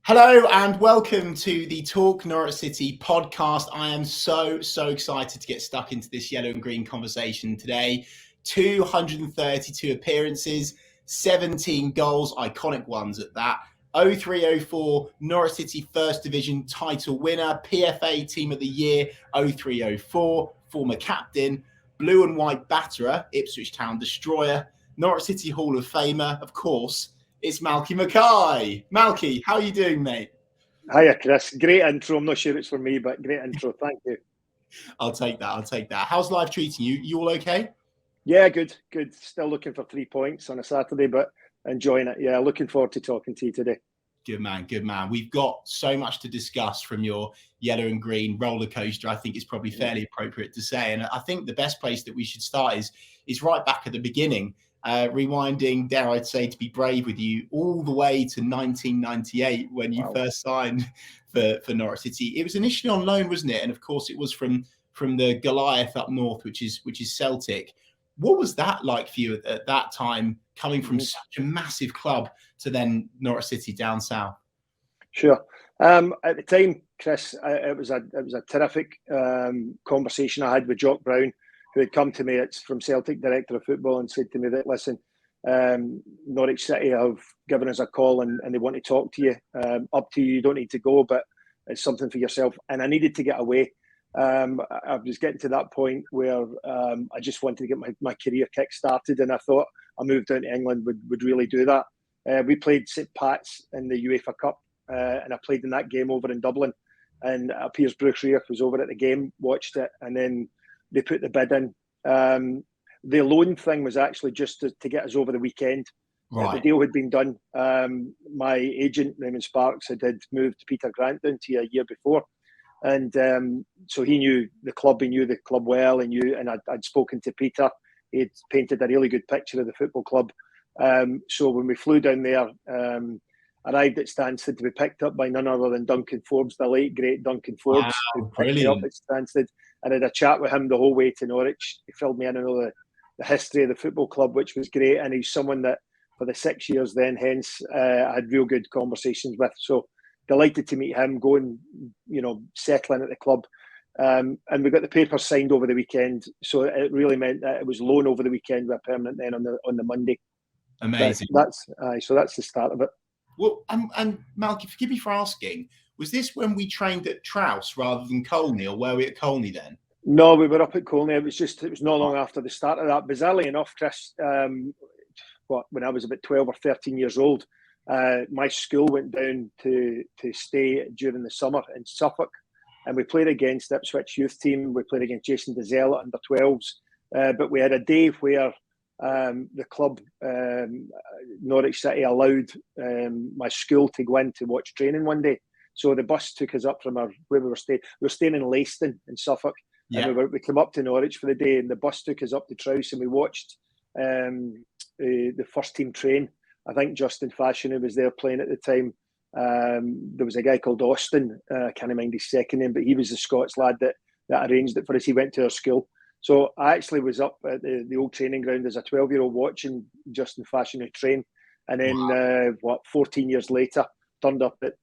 Hello and welcome to the Talk Norwich City podcast. I am so excited to get stuck into this yellow and green conversation today. 232 appearances, 17 goals, iconic ones at that. 0304 Norwich City First Division title winner, PFA Team of the Year 0304, former captain, blue and white batterer, Ipswich Town destroyer, Norwich City Hall of Famer, of course. It's Malky Mackay. Malky, how are you doing, mate? Hiya, Chris. Great intro. I'm not sure it's for me, but great intro. Thank you. I'll take that. How's life treating you? You all okay? Yeah, good. Still looking for 3 points on a Saturday, but enjoying it. Yeah, looking forward to talking to you today. Good man. We've got so much to discuss from your yellow and green roller coaster. I think it's probably fairly appropriate to say. And I think the best place that we should start is right back at the beginning. Rewinding, dare I say, to be brave with you, all the way to 1998 when you first signed for Norwich City. It was initially on loan, wasn't it? And of course, it was from the Goliath up north, which is Celtic. What was that like for you at that time, coming from such a massive club to then Norwich City down south? Sure. At the time, Chris, it was a terrific conversation I had with Jock Brown, who had come to me. It's from Celtic, director of football, and said to me that, listen, Norwich City have given us a call and they want to talk to you. Up to you. You don't need to go, but it's something for yourself. And I needed to get away. I was getting to that point where I just wanted to get my career kick-started, and I thought a move down to England would really do that. We played St Pat's in the UEFA Cup, and I played in that game over in Dublin. And it appears Bruce Reeve was over at the game, watched it, and then they put the bid in. The loan thing was actually just to get us over the weekend. Right. The deal had been done. My agent, Raymond Sparks, had moved Peter Grant down to a year before. And so he knew the club, well, and I'd spoken to Peter. He'd painted a really good picture of the football club. So when we flew down there, arrived at Stansted to be picked up by none other than Duncan Forbes, the late, great Duncan Forbes, who picked me up at Stansted. And I had a chat with him the whole way to Norwich. He filled me in on the history of the football club, which was great. And he's someone that for the 6 years then, hence, I had real good conversations with. So delighted to meet him, going, settling at the club. And we got the papers signed over the weekend. So it really meant that it was loan over the weekend with a permanent then on the Monday. Amazing. So that's the start of it. Well, and Malky, forgive me for asking, was this when we trained at Trouse rather than Colney, or were we at Colney then? No, we were up at Colney. It was not long after the start of that. Bizarrely enough, Chris, when I was about 12 or 13 years old, my school went down to stay during the summer in Suffolk, and we played against Ipswich youth team. We played against Jason Dezelle at under 12s, but we had a day where the club, Norwich City, allowed my school to go in to watch training one day. So the bus took us up from where we were staying. We were staying in Leiston in Suffolk, and we came up to Norwich for the day, and the bus took us up to Trouse, and we watched the first team train. I think Justin Fashanu was there playing at the time. There was a guy called Austin, I can't mind his second name, but he was the Scots lad that arranged it for us. He went to our school. So I actually was up at the old training ground as a 12-year-old watching Justin Fashanu train, and then 14 years later, turned up at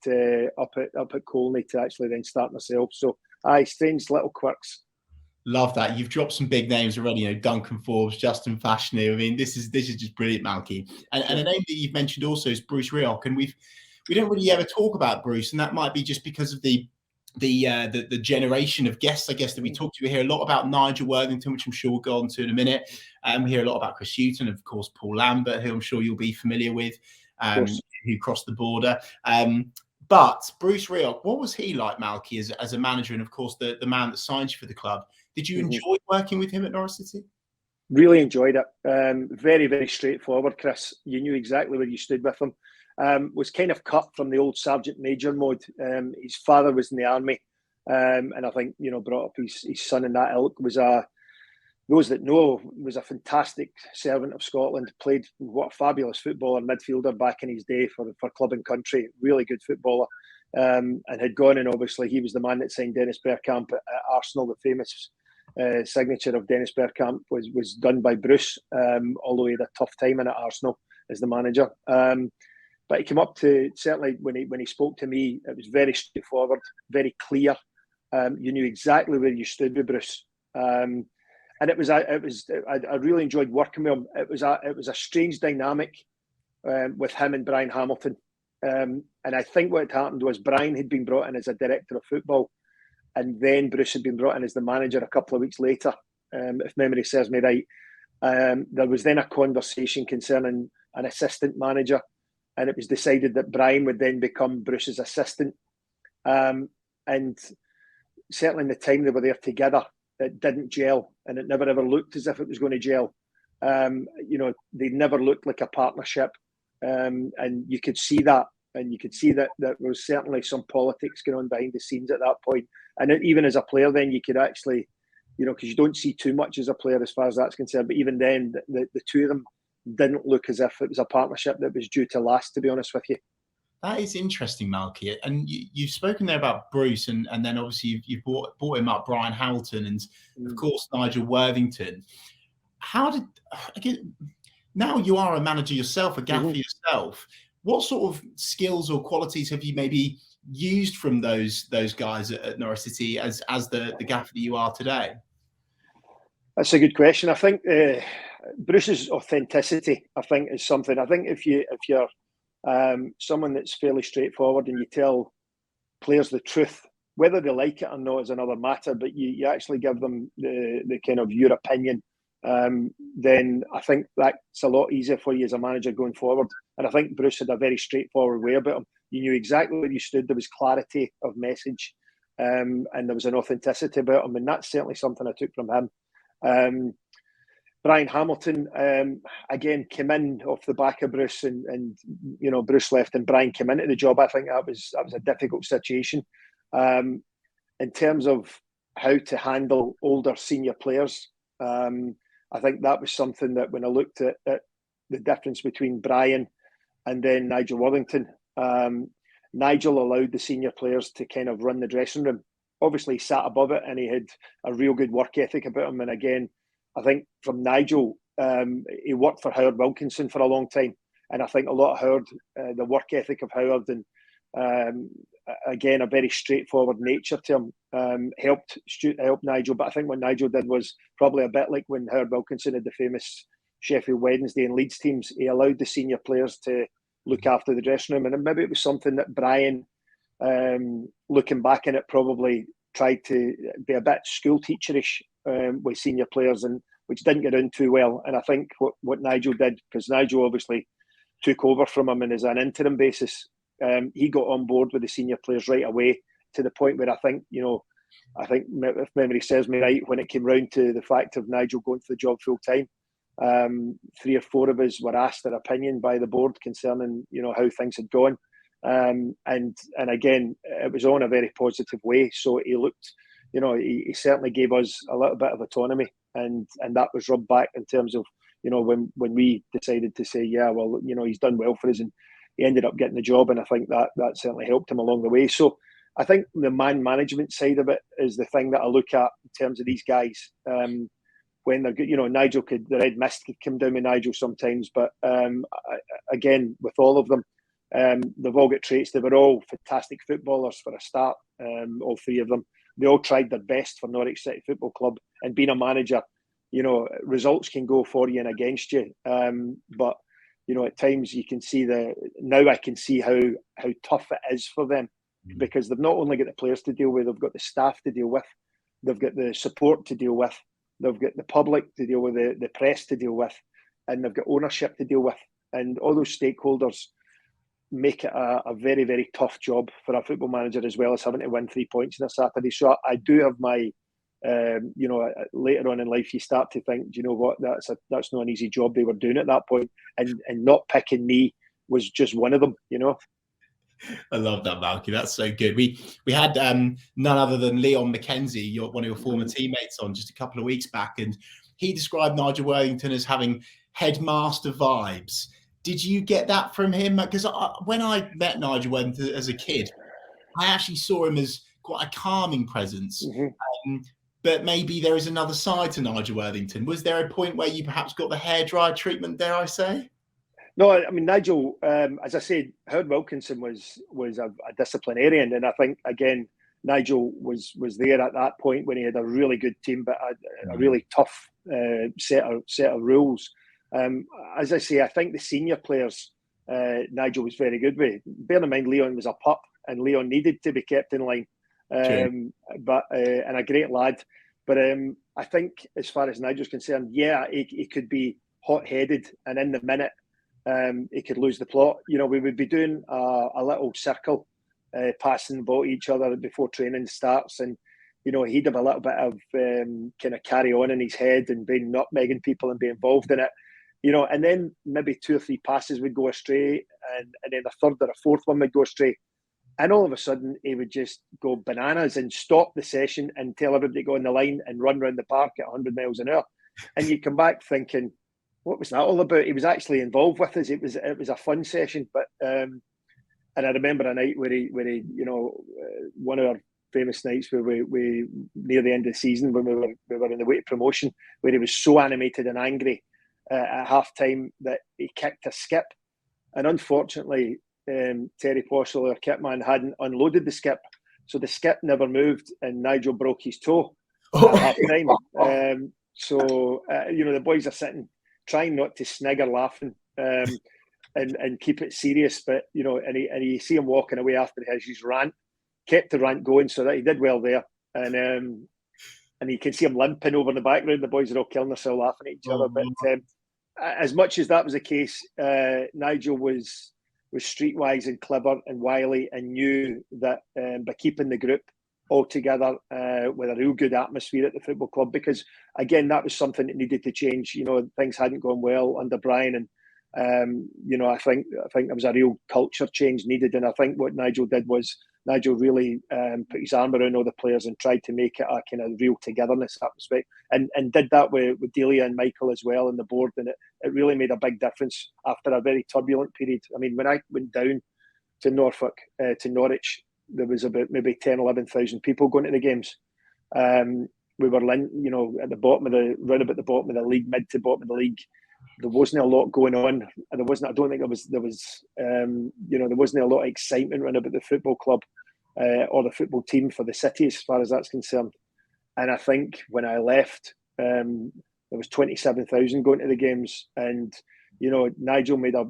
Colney to actually then start myself. So strange little quirks. Love that. You've dropped some big names already, Duncan Forbes, Justin Fashanu. I mean, this is just brilliant, Malky. And a name that you've mentioned also is Bruce Reeve, and we don't really ever talk about Bruce, and that might be just because of the generation of guests, I guess, that we talk to. We hear a lot about Nigel Worthington, which I'm sure we'll go on to in a minute. We hear a lot about Chris Hughton, of course, Paul Lambert, who I'm sure you'll be familiar with, who crossed the border. But Bruce Reeve, what was he like, Malky, as a manager, and of course the man that signed you for the club? Did you enjoy working with him at Norwich City? Really enjoyed it. Very, very straightforward, Chris. You knew exactly where you stood with him. Was kind of cut from the old Sergeant Major mode. His father was in the army, and I think brought up his son in that ilk. Those that know, was a fantastic servant of Scotland. Played what a fabulous footballer, midfielder back in his day for club and country. Really good footballer, and had gone. And obviously, he was the man that signed Dennis Bergkamp at Arsenal. The famous signature of Dennis Bergkamp was done by Bruce. Although he had a tough time in at Arsenal as the manager. But he came up to, certainly when he spoke to me, it was very straightforward, very clear. You knew exactly where you stood with Bruce. And I really enjoyed working with him. It was a strange dynamic with him and Brian Hamilton. And I think what had happened was Brian had been brought in as a director of football, and then Bruce had been brought in as the manager a couple of weeks later, if memory serves me right. There was then a conversation concerning an assistant manager, and it was decided that Brian would then become Bruce's assistant. And certainly in the time they were there together, it didn't gel, and it never ever looked as if it was going to gel. They never looked like a partnership, and you could see that. And you could see that there was certainly some politics going on behind the scenes at that point. And even as a player, then you could actually, because you don't see too much as a player as far as that's concerned. But even then, the two of them didn't look as if it was a partnership that was due to last, to be honest with you. That is interesting, Malky. And you've spoken there about Bruce, and then obviously you've brought him up, Brian Hamilton, and of course Nigel Worthington. Now you are a manager yourself, a gaffer yourself. What sort of skills or qualities have you maybe used from those guys at Norwich City as the gaffer that you are today? That's a good question. I think Bruce's authenticity, I think, is something. I think if you're someone that's fairly straightforward and you tell players the truth, whether they like it or not is another matter, but you actually give them the kind of your opinion, then I think that's a lot easier for you as a manager going forward. And I think Bruce had a very straightforward way about him. You knew exactly where you stood. There was clarity of message, and there was an authenticity about him. And that's certainly something I took from him. Brian Hamilton, again, came in off the back of Bruce, and Bruce left and Brian came into the job. I think that was a difficult situation. In terms of how to handle older senior players, I think that was something that when I looked at the difference between Brian and then Nigel Worthington, Nigel allowed the senior players to kind of run the dressing room. Obviously, he sat above it and he had a real good work ethic about him. And again, I think from Nigel, he worked for Howard Wilkinson for a long time. And I think a lot of Howard, the work ethic of Howard and again, a very straightforward nature to him helped Nigel. But I think what Nigel did was probably a bit like when Howard Wilkinson had the famous Sheffield Wednesday and Leeds teams. He allowed the senior players to look after the dressing room. And maybe it was something that Brian, looking back in it, probably tried to be a bit school teacherish with senior players, and which didn't get in too well. And I think what Nigel did, because Nigel obviously took over from him and as an interim basis, he got on board with the senior players right away, to the point where I think if memory serves me right, when it came round to the fact of Nigel going for the job full time, 3 or 4 of us were asked their opinion by the board concerning how things had gone, and again it was on a very positive way. So he looked, he certainly gave us a little bit of autonomy, and that was rubbed back in terms of when we decided to say, yeah, well, he's done well for us, and he ended up getting the job, and I think that certainly helped him along the way. So I think the man management side of it is the thing that I look at in terms of these guys. When they're good, Nigel the red mist could come down with Nigel sometimes, but again, with all of them, they've all got traits. They were all fantastic footballers for a start, all 3 of them. They all tried their best for Norwich City Football Club, and being a manager, results can go for you and against you. But at times you can see now I can see how tough it is for them, because they've not only got the players to deal with, they've got the staff to deal with, they've got the support to deal with, they've got the public to deal with, the press to deal with, and they've got ownership to deal with, and all those stakeholders make it a very, very tough job for a football manager, as well as having to win 3 points on a Saturday. So I do have my later on in life, you start to think, do you know what, that's not an easy job they were doing at that point, and not picking me was just one of them. I love that, Malky. That's so good. We had none other than Leon Mackenzie, one of your former teammates, on just a couple of weeks back, and he described Nigel Worthington as having headmaster vibes. Did you get that from him? Because when I met Nigel Worthington as a kid, I actually saw him as quite a calming presence. But maybe there is another side to Nigel Worthington. Was there a point where you perhaps got the hairdryer treatment, dare I say? No, I mean Nigel. As I said, Howard Wilkinson was a disciplinarian, and I think again Nigel was there at that point when he had a really good team, but a really tough set of rules. As I say, I think the senior players Nigel was very good with. Bear in mind, Leon was a pup, and Leon needed to be kept in line. And a great lad. But I think as far as Nigel's concerned, yeah, he could be hot-headed, and in the minute he could lose the plot. You know, we would be doing a little circle, passing the ball to each other before training starts, and you know he'd have a little bit of kind of carry on in his head and being nutmegging people and be involved in it. You know, and then maybe 2 or 3 passes would go astray, and then a third or a fourth one would go astray. And all of a sudden, he would just go bananas and stop the session and tell everybody to go on the line and run around the park at 100 miles an hour. And you come back thinking, what was that all about? He was actually involved with us. It was a fun session. But and I remember a night where he you know, one of our famous nights where we near the end of the season when we were in the way to promotion, where he was so animated and angry at half time that he kicked a skip. And unfortunately, Terry Porcel, our kit man, hadn't unloaded the skip, so the skip never moved, and Nigel broke his toe at half time. So you know, the boys are sitting trying not to snigger laughing and keep it serious, but you know, and you see him walking away after his rant, kept the rant going, so that he did well there, and you can see him limping over in the background. The boys are all killing themselves laughing at each other. But as much as that was the case, Nigel was streetwise and clever and wily, and knew that by keeping the group all together with a real good atmosphere at the football club, because again that was something that needed to change. You know, things hadn't gone well under Brian, and you know, I think there was a real culture change needed. And I think what Nigel did was Nigel really put his arm around all the players and tried to make it a kind of real togetherness atmosphere, and did that with Delia and Michael as well on the board, and it really made a big difference after a very turbulent period. I mean, when I went down to Norfolk, to Norwich, there was about maybe 10, 11,000 people going to the games. We were, you know, at the bottom of round about the bottom of the league, mid to bottom of the league. There wasn't a lot going on. There wasn't. I don't think there was. You know, there wasn't a lot of excitement around about the football club or the football team for the city, as far as that's concerned. And I think when I left, there was 27,000 going to the games, and you know, Nigel made a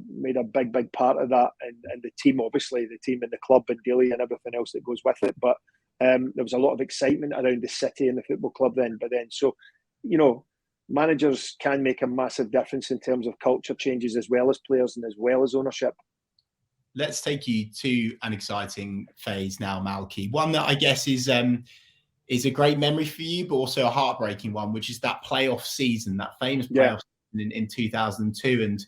big part of that, and the team, obviously, the team and the club and Daly and everything else that goes with it. But there was a lot of excitement around the city and the football club then. But then, so you know, managers can make a massive difference in terms of culture changes, as well as players and as well as ownership. Let's take you to an exciting phase now, Malky. One that I guess is a great memory for you, but also a heartbreaking one, which is that playoff season, that famous playoff season in 2002. And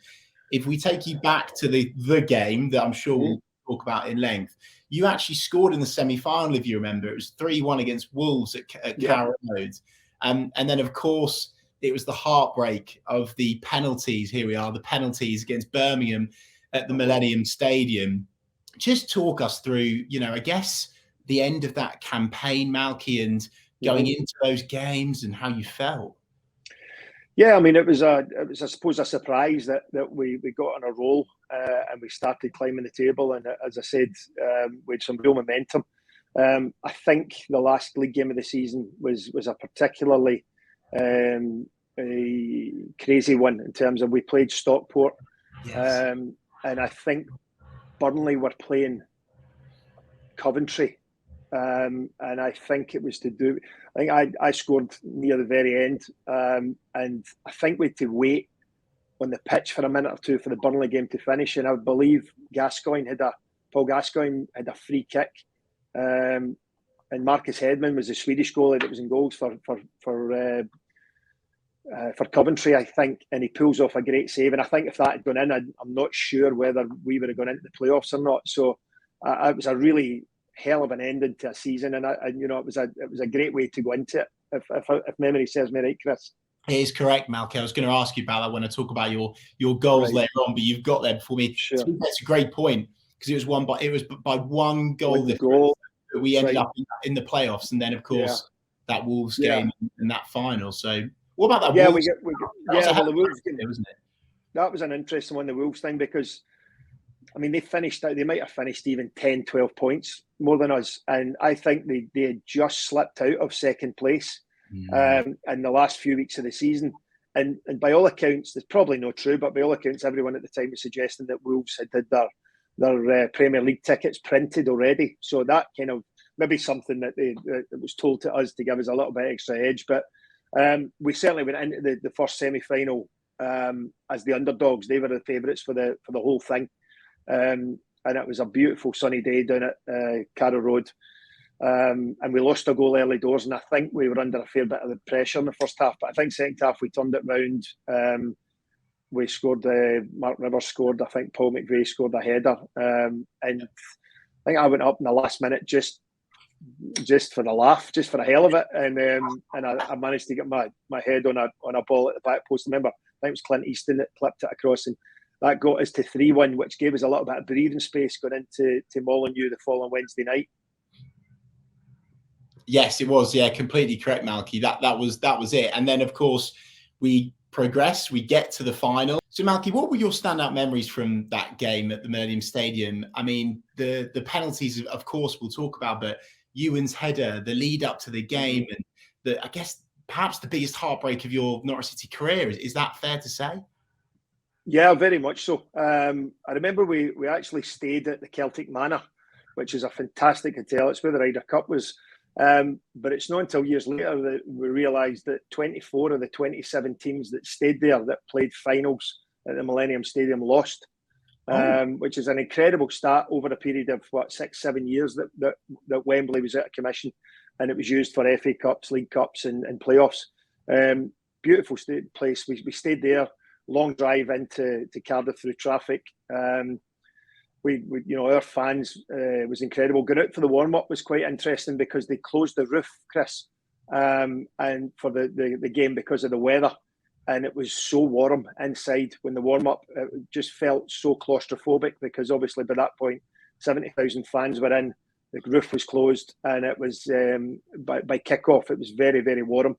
if we take you back to the game that I'm sure we'll talk about in length, you actually scored in the semi-final, if you remember. It was 3-1 against Wolves at Carrow Road. And then, of course, it was the heartbreak of the penalties. Here we are, the penalties against Birmingham at the Millennium Stadium. Just talk us through, you know, I guess the end of that campaign, Malky, and going into those games and how you felt. Yeah, I mean, it was I suppose a surprise that we got on a roll and we started climbing the table. And as I said, with some real momentum. I think the last league game of the season was a particularly a crazy one in terms of we played Stockport. Yes. And I think Burnley were playing Coventry. And I think it was to do, I think I scored near the very end. And I think we had to wait on the pitch for a minute or two for the Burnley game to finish. And I believe Paul Gascoigne had a free kick. And Marcus Hedman was the Swedish goalie that was in goals for Coventry, I think, and he pulls off a great save. And I think if that had gone in, I'm not sure whether we would have gone into the playoffs or not. So it was a really hell of an ending to a season, and you know, it was a great way to go into it. If memory serves me right, Chris. It is correct, Malky. I was going to ask you about that when I talk about your goals later on, but you've got there before me. Sure. That's a great point, because it was by one goal that we ended up in the playoffs, and then of course that Wolves game and that final. So what about that? Yeah, Wolves? the Wolves game, wasn't it? that was an interesting one, the Wolves thing, because I mean, they might have finished even 10, 12 points more than us. And I think they had just slipped out of second place in the last few weeks of the season. And by all accounts, there's probably not true, but by all accounts, everyone at the time was suggesting that Wolves had their Premier League tickets printed already. So that kind of maybe something that was told to us to give us a little bit extra edge. But we certainly went into the first semi-final as the underdogs. They were the favourites for the whole thing. And it was a beautiful sunny day down at Carrow Road. And we lost a goal early doors, and I think we were under a fair bit of the pressure in the first half. But I think second half we turned it round. We scored, Mark Rivers scored, I think Paul McVeigh scored a header. And I think I went up in the last minute just for the laugh, just for the hell of it. And I managed to get my head on a ball at the back post. Remember, I think it was Clint Easton that clipped it across, and that got us to 3-1, which gave us a little bit of breathing space going into Molineux the following Wednesday night. Yes, it was. Yeah, completely correct, Malky. That was it. And then, of course, we progress. We get to the final. So, Malky, what were your standout memories from that game at the Millennium Stadium? I mean, the penalties, of course, we'll talk about, but Ewan's header, the lead up to the game, and I guess perhaps the biggest heartbreak of your Norwich City career. Is that fair to say? Yeah, very much so. I remember we actually stayed at the Celtic Manor, which is a fantastic hotel. It's where the Ryder Cup was. But it's not until years later that we realised that 24 of the 27 teams that stayed there that played finals at the Millennium Stadium lost, which is an incredible stat over a period of 6-7 years that Wembley was out of commission, and it was used for FA Cups, League Cups, and playoffs. Beautiful place. We stayed there. Long drive into Cardiff through traffic. We our fans was incredible. Going out for the warm up was quite interesting because they closed the roof, Chris, and for the game because of the weather, and it was so warm inside when the warm up. It just felt so claustrophobic because obviously by that point 70,000 fans were in. The roof was closed, and it was by kick-off. It was very, very warm.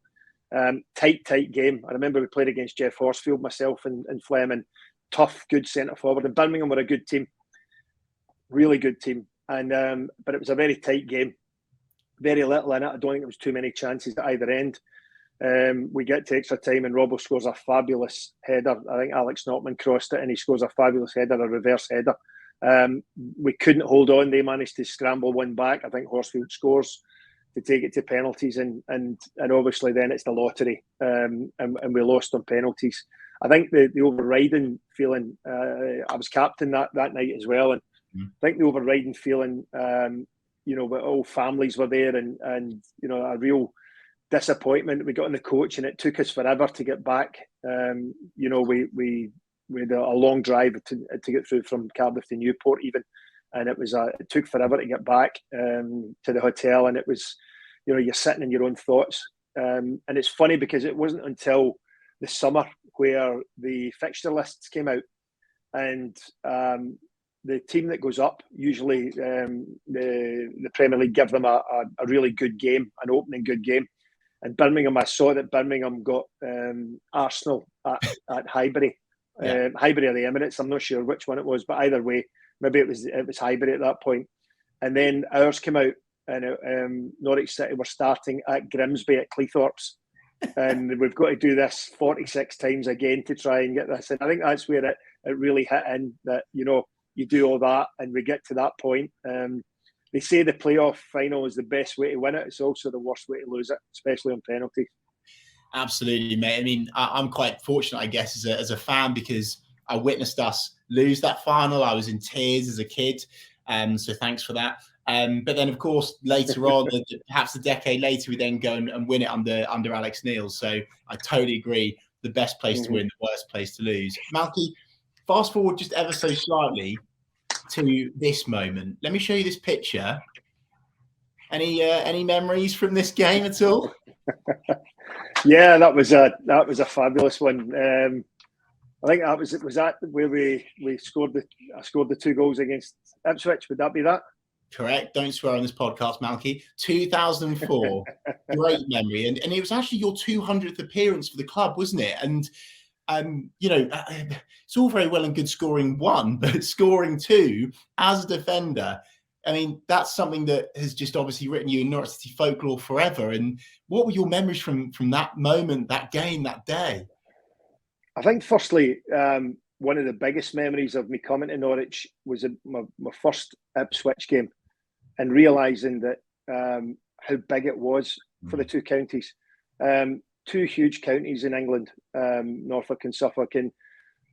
Tight game. I remember we played against Jeff Horsfield, myself and Fleming. Tough, good centre forward. And Birmingham were a good team, really good team. And but it was a very tight game. Very little in it. I don't think there was too many chances at either end. We get to extra time, and Robbo scores a fabulous header. I think Alex Notman crossed it, and he scores a fabulous header, a reverse header. We couldn't hold on. They managed to scramble one back. I think Horsfield scores to take it to penalties, and obviously then it's the lottery, and we lost on penalties. I think the overriding feeling, I was captain that night as well, and I think the overriding feeling, all families were there, and a real disappointment. We got on the coach, and it took us forever to get back. We had a long drive to get through from Cardiff to Newport even. And it took forever to get back to the hotel, and it was, you're sitting in your own thoughts. And it's funny because it wasn't until the summer where the fixture lists came out, and the team that goes up, usually the Premier League give them a really good game, an opening good game. And Birmingham, I saw that Birmingham got Arsenal at Highbury, Highbury or the Emirates. I'm not sure which one it was, but either way. Maybe it was Highbury at that point. And then ours came out, and Norwich City were starting at Grimsby at Cleethorpes. And we've got to do this 46 times again to try and get this. And I think that's where it really hit in, that, you do all that and we get to that point. They say the playoff final is the best way to win it. It's also the worst way to lose it, especially on penalties. Absolutely, mate. I mean, I'm quite fortunate, I guess, as a fan, because I witnessed us lose that final. I was in tears as a kid, so thanks for that. But then, of course, later on, perhaps a decade later, we then go and win it under Alex Neil. So I totally agree. The best place to win, the worst place to lose. Malky, fast forward just ever so slightly to this moment. Let me show you this picture. Any memories from this game at all? Yeah, that was a fabulous one. I think was that where we scored I scored the 2 goals against Ipswich. Would that be that? Correct. Don't swear on this podcast, Malky. 2004. Great memory. And it was actually your 200th appearance for the club, wasn't it? And it's all very well and good scoring one, but scoring two as a defender, I mean, that's something that has just obviously written you in Norwich City folklore forever. And what were your memories from that moment, that game, that day? I think, firstly, one of the biggest memories of me coming to Norwich was my first Ipswich game, and realising that how big it was for the two counties. Two huge counties in England, Norfolk and Suffolk, and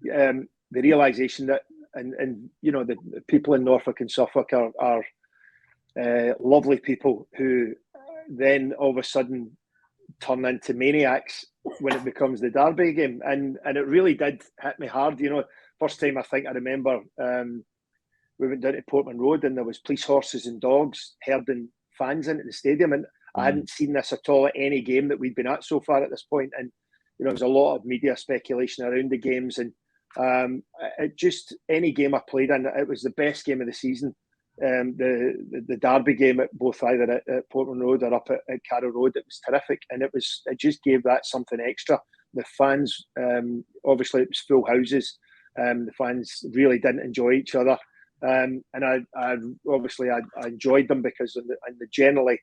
the realisation that, and the people in Norfolk and Suffolk are lovely people who then all of a sudden turn into maniacs when it becomes the derby game, and it really did hit me hard. First time I think I remember, we went down to Portman Road and there was police horses and dogs herding fans into the stadium, and I hadn't seen this at all at any game that we'd been at so far at this point. And there was a lot of media speculation around the games, and it just, any game I played in, it was the best game of the season. The derby game at both, either at Portman Road or up at Carrow Road, it was terrific, and it just gave that something extra. The fans, obviously it was full houses. The fans really didn't enjoy each other, and I obviously enjoyed them because generally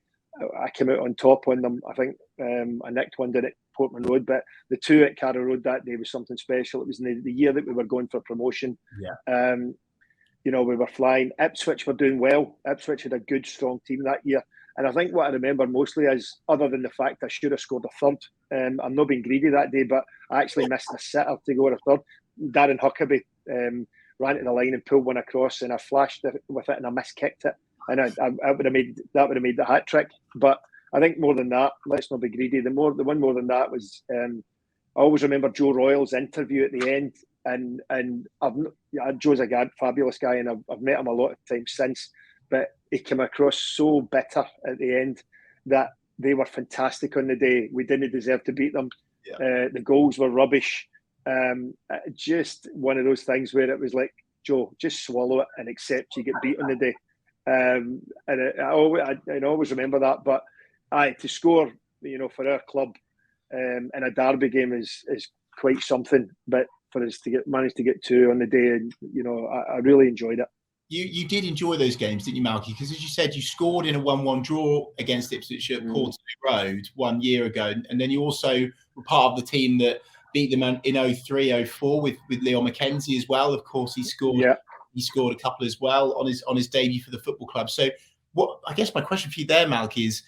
I came out on top on them. I think I nicked one down at Portman Road, but the two at Carrow Road that day was something special. It was in the year that we were going for promotion. Yeah. We were flying. Ipswich were doing well. Ipswich had a good, strong team that year. And I think what I remember mostly is, other than the fact I should have scored a third, I'm not being greedy that day, but I actually missed a sitter to go to a third. Darren Huckabee ran to the line and pulled one across, and I flashed with it and I miskicked it. And that would have made the hat trick. But I think more than that, let's not be greedy. The one more than that was, I always remember Joe Royal's interview at the end. And Joe's a fabulous guy, and I've met him a lot of times since. But he came across so bitter at the end that they were fantastic on the day. We didn't deserve to beat them. Yeah. The goals were rubbish. Just one of those things where it was like, Joe, just swallow it and accept you get beat on the day. And I always remember that. But to score, for our club in a derby game is quite something. But for us to manage to get two on the day, and I really enjoyed it. You did enjoy those games, didn't you, Malky? Because as you said, you scored in a 1-1 draw against Ipswich at Portslade Road 1 year ago, and then you also were part of the team that beat them in 03-04 with Leon Mackenzie as well. Of course, he scored. Yeah. He scored a couple as well on his debut for the football club. So, I guess my question for you there, Malky, is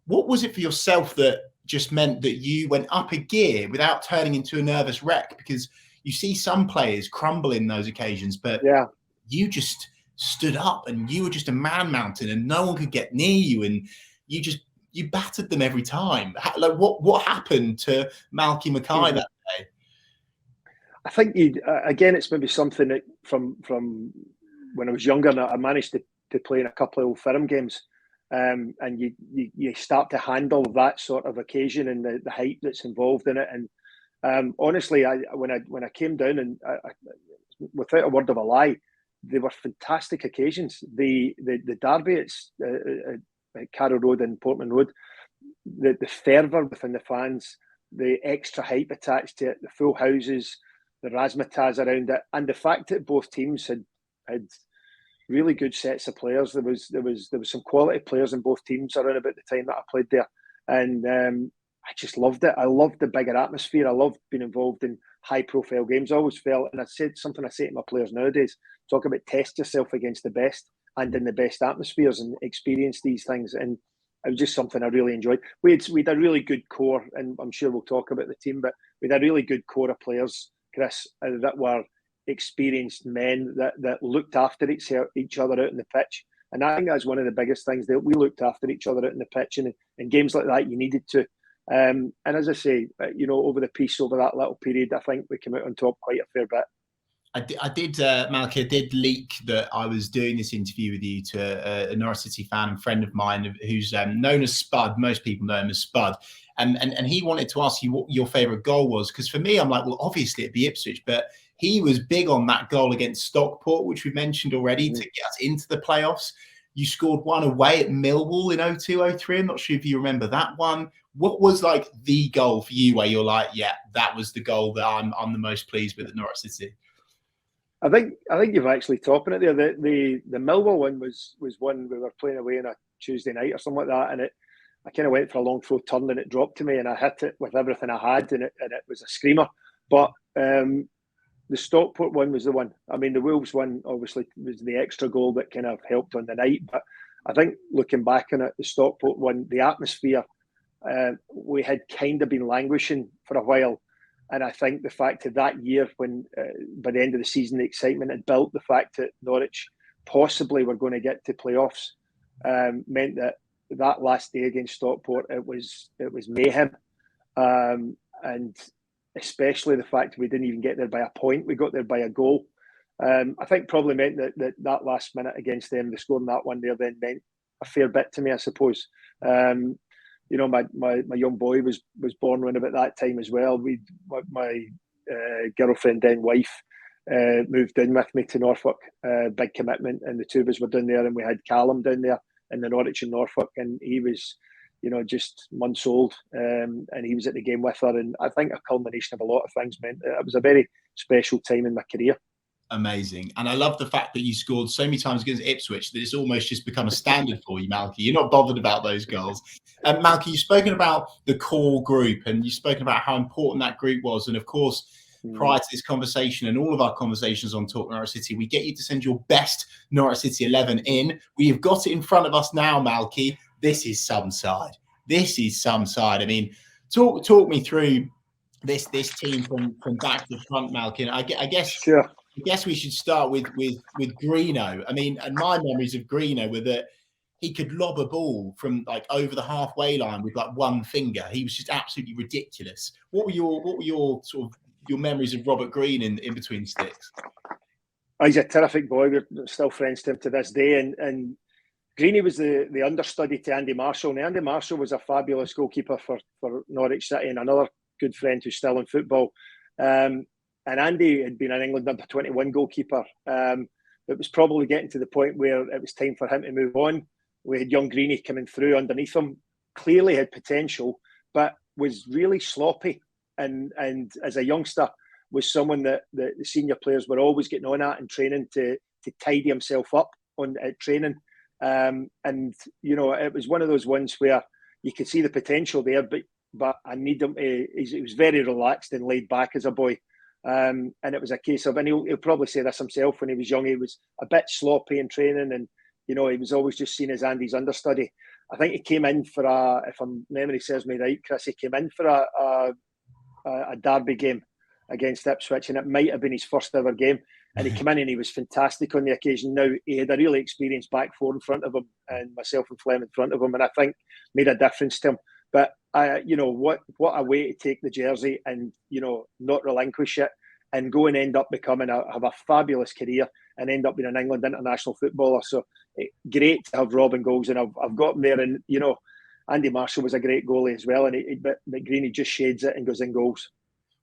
what was it for yourself that just meant that you went up a gear without turning into a nervous wreck? Because you see some players crumble in those occasions, but you just stood up and you were just a man mountain and no one could get near you, and you battered them every time. Like what happened to Malky Mackay that day? I think again, it's maybe something that from when I was younger, and I managed to play in a couple of Old Firm games, and you start to handle that sort of occasion and the hype that's involved in it. And honestly, when I came down, and without a word of a lie, they were fantastic occasions. The derby at Carrow Road and Portman Road, the fervour within the fans, the extra hype attached to it, the full houses, the razzmatazz around it, and the fact that both teams had really good sets of players. There was some quality players in both teams around about the time that I played there, and I just loved it. I loved the bigger atmosphere. I loved being involved in high-profile games. I always felt, and I say to my players nowadays, talk about test yourself against the best and in the best atmospheres and experience these things. And it was just something I really enjoyed. We had a really good core, and I'm sure we'll talk about the team, but we had a really good core of players, Chris, that were experienced men that looked after each other out in the pitch. And I think that's one of the biggest things, that we looked after each other out in the pitch. And in games like that, you needed to. And as I say, over the piece, over that little period, I think we came out on top quite a fair bit. I did, Malky, I did leak that I was doing this interview with you to a Norwich City fan and friend of mine who's known as Spud. Most people know him as Spud. And he wanted to ask you what your favourite goal was. Because for me, I'm like, well, obviously it'd be Ipswich. But he was big on that goal against Stockport, which we mentioned already, to get us into the playoffs. You scored one away at Millwall in 02-03. I'm not sure if you remember that one. What was like the goal for you where you're like, yeah, that was the goal that I'm the most pleased with at Norwich City? I think you've actually topping it there. The Millwall one was one we were playing away on a Tuesday night or something like that, and I kind of went for a long throw turn and it dropped to me and I hit it with everything I had and it was a screamer. But the Stockport one was the one. I mean, the Wolves one obviously was the extra goal that kind of helped on the night. But I think looking back on it, the Stockport one, the atmosphere, we had kind of been languishing for a while. And I think the fact that year, when by the end of the season, the excitement had built, the fact that Norwich possibly were going to get to playoffs meant that last day against Stockport, it was mayhem. And especially the fact we didn't even get there by a point, we got there by a goal. I think probably meant that last minute against them, the scoring that one there then meant a fair bit to me, I suppose. You know, my young boy was born around about that time as well. My girlfriend then wife moved in with me to Norfolk, big commitment, and the two of us were down there, and we had Callum down there in the Norwich and Norfolk, and he was, you know, just months old, and he was at the game with her, and I think a culmination of a lot of things meant it was a very special time in my career. Amazing. And I love the fact that you scored so many times against Ipswich that it's almost just become a standard for you, Malky. You're not bothered about those goals. Malky, you've spoken about the core group and you've spoken about how important that group was. And of course, prior to this conversation and all of our conversations on Talk Norwich City, we get you to send your best Norwich City 11 in. We have got it in front of us now, Malky. This is some side. This is some side. I mean, talk me through this team from back to front, Malky. I guess sure. I guess we should start with Greeno. I mean, and my memories of Greeno were that he could lob a ball from like over the halfway line with like one finger. He was just absolutely ridiculous. What were your sort of your memories of Robert Greene in between sticks? He's a terrific boy. We're still friends to him to this day. And Greenie was the understudy to Andy Marshall. And Andy Marshall was a fabulous goalkeeper for Norwich City and another good friend who's still in football. And Andy had been an England under-21 goalkeeper. It was probably getting to the point where it was time for him to move on. We had young Greenie coming through underneath him, clearly had potential, but was really sloppy. And as a youngster, was someone that the senior players were always getting on at and training to tidy himself up at training. And, you know, it was one of those ones where you could see the potential there, but I need him to, he was very relaxed and laid back as a boy. And it was a case of, and he'll probably say this himself, when he was young, he was a bit sloppy in training and, you know, he was always just seen as Andy's understudy. I think he came in for if memory serves me right, Chris, he came in for a derby game against Ipswich, and it might have been his first ever game. And he came in and he was fantastic on the occasion. Now, he had a really experienced back four in front of him, and myself and Flem in front of him, and I think made a difference to him. But you know, what a way to take the jersey and, you know, not relinquish it and go and end up have a fabulous career and end up being an England international footballer. So great to have Robin goals, and I've got him there. And, you know, Andy Marshall was a great goalie as well, but Greenie just shades it and goes in goals.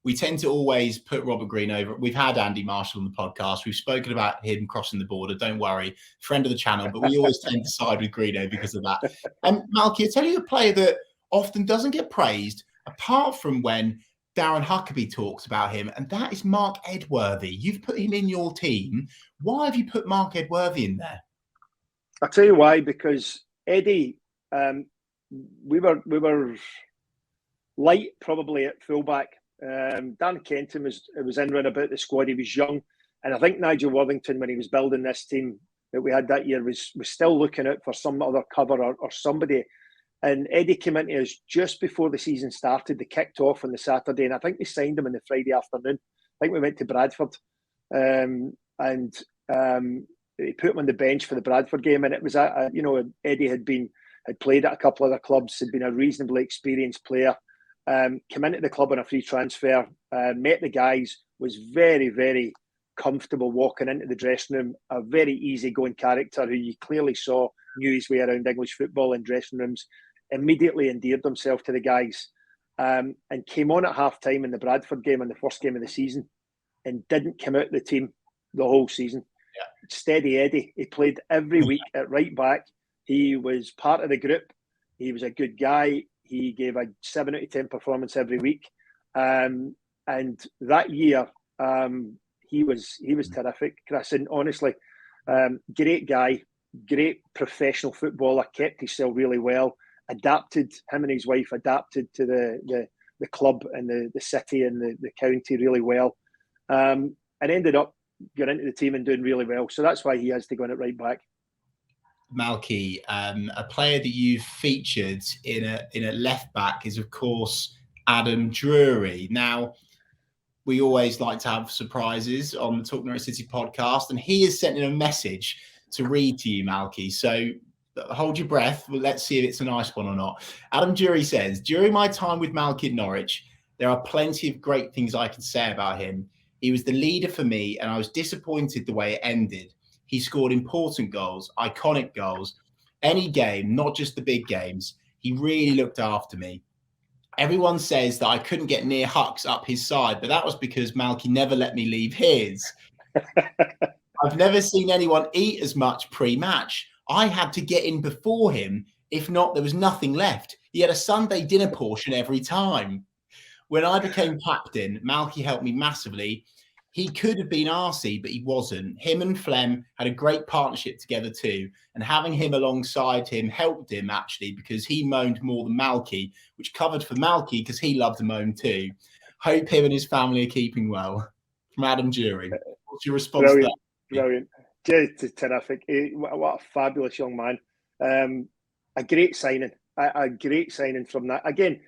We tend to always put Robert Greene over. We've had Andy Marshall on the podcast. We've spoken about him crossing the border. Don't worry, friend of the channel, but we always tend to side with Greeno because of that. And Malky, I'll tell you a player that often doesn't get praised, apart from when Darren Huckabee talks about him, and that is Mark Edworthy. You've put him in your team. Why have you put Mark Edworthy in there? I'll tell you why, because Eddie, we were light probably at fullback. Dan Kenton was in round about the squad. He was young, and I think Nigel Worthington, when he was building this team that we had that year, was still looking out for some other cover or somebody. And Eddie came into us just before the season started. They kicked off on the Saturday, and I think they signed him on the Friday afternoon. I think we went to Bradford, and they put him on the bench for the Bradford game. And it was you know, Eddie had played at a couple of other clubs, had been a reasonably experienced player. Came into the club on a free transfer, met the guys, was very, very comfortable walking into the dressing room, a very easygoing character who you clearly saw knew his way around English football and dressing rooms, immediately endeared himself to the guys, and came on at half-time in the Bradford game, in the first game of the season, and didn't come out the team the whole season. Yeah. Steady Eddie. He played every week at right back. He was part of the group. He was a good guy. He gave a 7 out of 10 performance every week. And that year, he was terrific, Chris. And honestly, great guy, great professional footballer, kept himself really well, adapted, him and his wife adapted to the club and the city and the county really well. And ended up getting into the team and doing really well. So that's why he has to go in it right back. Malky, a player that you've featured in a left back is, of course, Adam Drury. Now, we always like to have surprises on the Talk Norwich City podcast, and he has sent in a message to read to you, Malky. So hold your breath. Well, let's see if it's a nice one or not. Adam Drury says, during my time with Malky at Norwich, there are plenty of great things I can say about him. He was the leader for me, and I was disappointed the way it ended. He scored important goals, iconic goals. Any game, not just the big games. He really looked after me. Everyone says that I couldn't get near Hucks up his side, but that was because Malky never let me leave his. I've never seen anyone eat as much pre-match. I had to get in before him. If not, there was nothing left. He had a Sunday dinner portion every time. When I became captain, Malky helped me massively. He could have been arsey, but he wasn't. Him and Flem had a great partnership together too. And having him alongside him helped him, actually, because he moaned more than Malky, which covered for Malky because he loved to moan too. Hope him and his family are keeping well. From Adam Drury. What's your response to that? Brilliant. Terrific. What a fabulous young man. A great signing. A great signing from that. Again,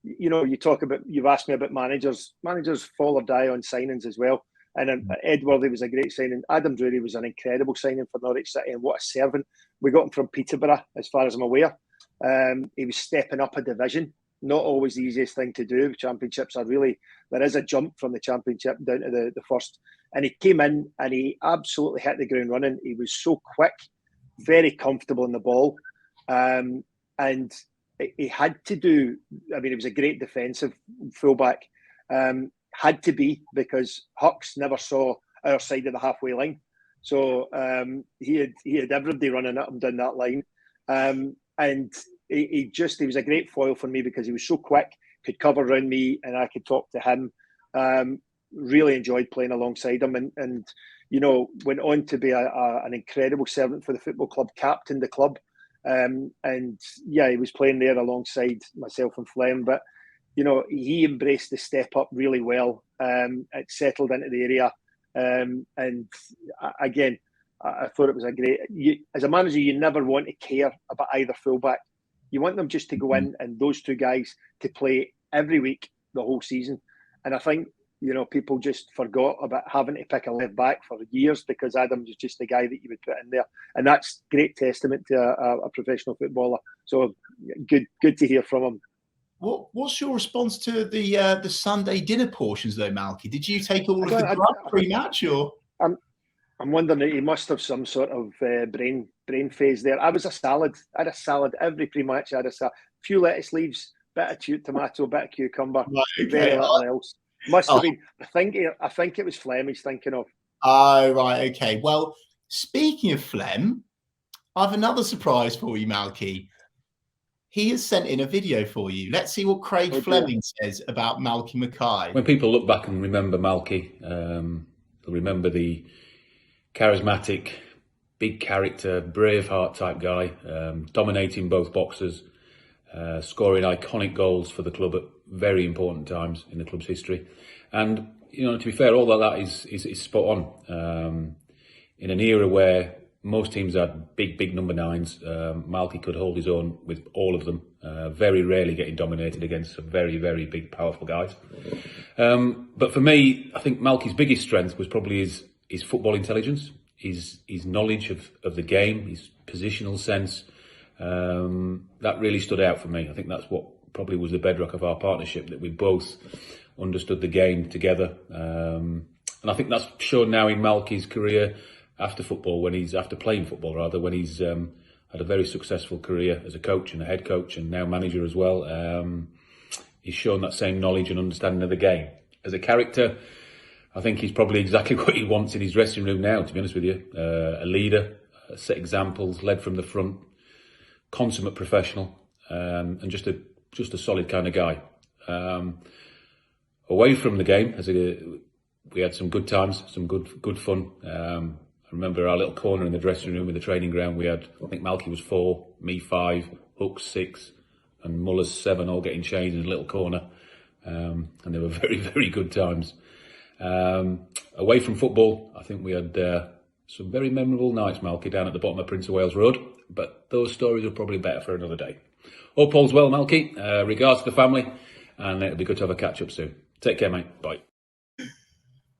you know, you've asked me about managers. Managers fall or die on signings as well. And Edworthy was a great signing. Adam Drury was an incredible signing for Norwich City, and what a servant. We got him from Peterborough, as far as I'm aware. He was stepping up a division. Not always the easiest thing to do. Championships are really, there is a jump from the Championship down to the first. And he came in and he absolutely hit the ground running. He was so quick, very comfortable in the ball. And he had to do, I mean, he was a great defensive fullback. Had to be, because Hucks never saw our side of the halfway line. So he had everybody running up and down that line. And he was a great foil for me because he was so quick, could cover around me and I could talk to him. Really enjoyed playing alongside him, and you know, went on to be an incredible servant for the football club, captained the club. And yeah, he was playing there alongside myself and Flem, but you know, he embraced the step up really well. It settled into the area. And again, I thought it was a great, as a manager, you never want to care about either fullback. You want them just to go in and those two guys to play every week, the whole season. And I think, you know, people just forgot about having to pick a left back for years because Adam was just the guy that you would put in there. And that's great testament to a professional footballer. So good to hear from him. What's your response to the Sunday dinner portions, though, Malky? Did you take all of the grub pre-match, or? I'm wondering, he must have some sort of brain phase there. I was a salad. I had a salad every pre-match. I had a few lettuce leaves, bit of tomato, bit of cucumber, right, okay. Very little else. Must have been. I think it was Flem he's thinking of. Oh, right, okay. Well, speaking of Flem, I have another surprise for you, Malky. He has sent in a video for you. Let's see what Craig Fleming says about Malky Mackay. When people look back and remember Malky, they'll remember the charismatic, big character, Braveheart type guy, dominating both boxes, scoring iconic goals for the club at very important times in the club's history. And, you know, to be fair, all that is spot on. In an era where most teams had big number nines, Malky could hold his own with all of them, very rarely getting dominated against some very, very big, powerful guys. But for me, I think Malky's biggest strength was probably his football intelligence, his knowledge of the game, his positional sense. That really stood out for me. I think that's what probably was the bedrock of our partnership, that we both understood the game together. And I think that's shown now in Malky's career after playing football, when he's had a very successful career as a coach and a head coach and now manager as well. He's shown that same knowledge and understanding of the game. As a character, I think he's probably exactly what he wants in his dressing room now, to be honest with you. A leader, set examples, led from the front, consummate professional, and just a just a solid kind of guy. Away from the game, we had some good times, some good fun. I remember our little corner in the dressing room in the training ground. We had, I think Malky was 4, me 5, Hooks 6, and Muller's 7, all getting changed in a little corner. And they were very, very good times. Away from football, I think we had some very memorable nights, Malky, down at the bottom of Prince of Wales Road. But those stories are probably better for another day. Hope all's well, Malky. Regards to the family, and it'll be good to have a catch up soon. Take care, mate. Bye.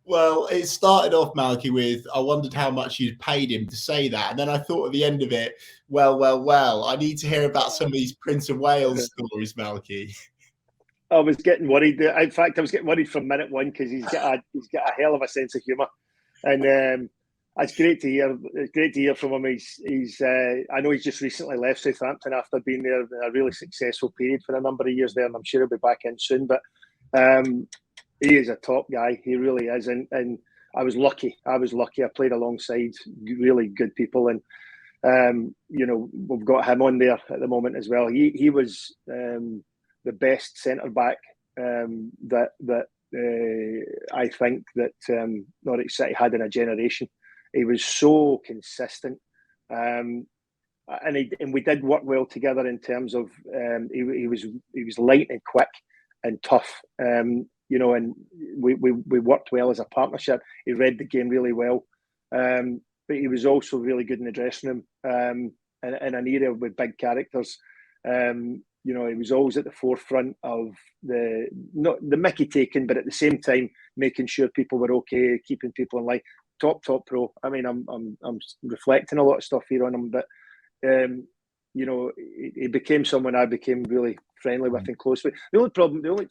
Well, it started off, Malky, with I wondered how much you'd paid him to say that. And then I thought at the end of it, well, I need to hear about some of these Prince of Wales stories, Malky. I was getting worried. In fact, I was getting worried from minute one because he's got a hell of a sense of humour. And it's great to hear. It's great to hear from him. I know he's just recently left Southampton after being there in a really successful period for a number of years there, and I'm sure he'll be back in soon. But he is a top guy. He really is, and I was lucky. I played alongside really good people, and we've got him on there at the moment as well. He was the best centre back that I think that Norwich City had in a generation. He was so consistent, and we did work well together in terms of he was light and quick and tough, and we worked well as a partnership. He read the game really well, but he was also really good in the dressing room, in an era with big characters. He was always at the forefront of not the mickey taking, but at the same time making sure people were okay, keeping people in line. Top pro. I mean, I'm reflecting a lot of stuff here on him, but he became someone I became really friendly with and close with.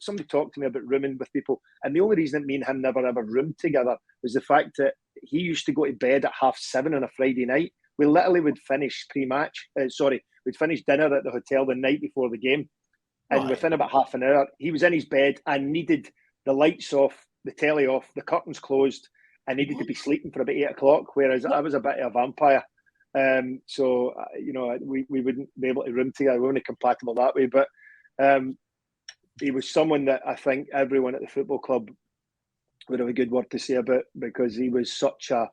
Somebody talked to me about rooming with people, and the only reason that me and him never ever roomed together was the fact that he used to go to bed at 7:30 on a Friday night. We literally would finish pre-match. We'd finish dinner at the hotel the night before the game, and within about half an hour, he was in his bed and needed the lights off, the telly off, the curtains closed. I needed to be sleeping for about 8 o'clock, whereas I was a bit of a vampire. So we wouldn't be able to room together. We weren't compatible that way. But he was someone that I think everyone at the football club would have a good word to say about, because he was such a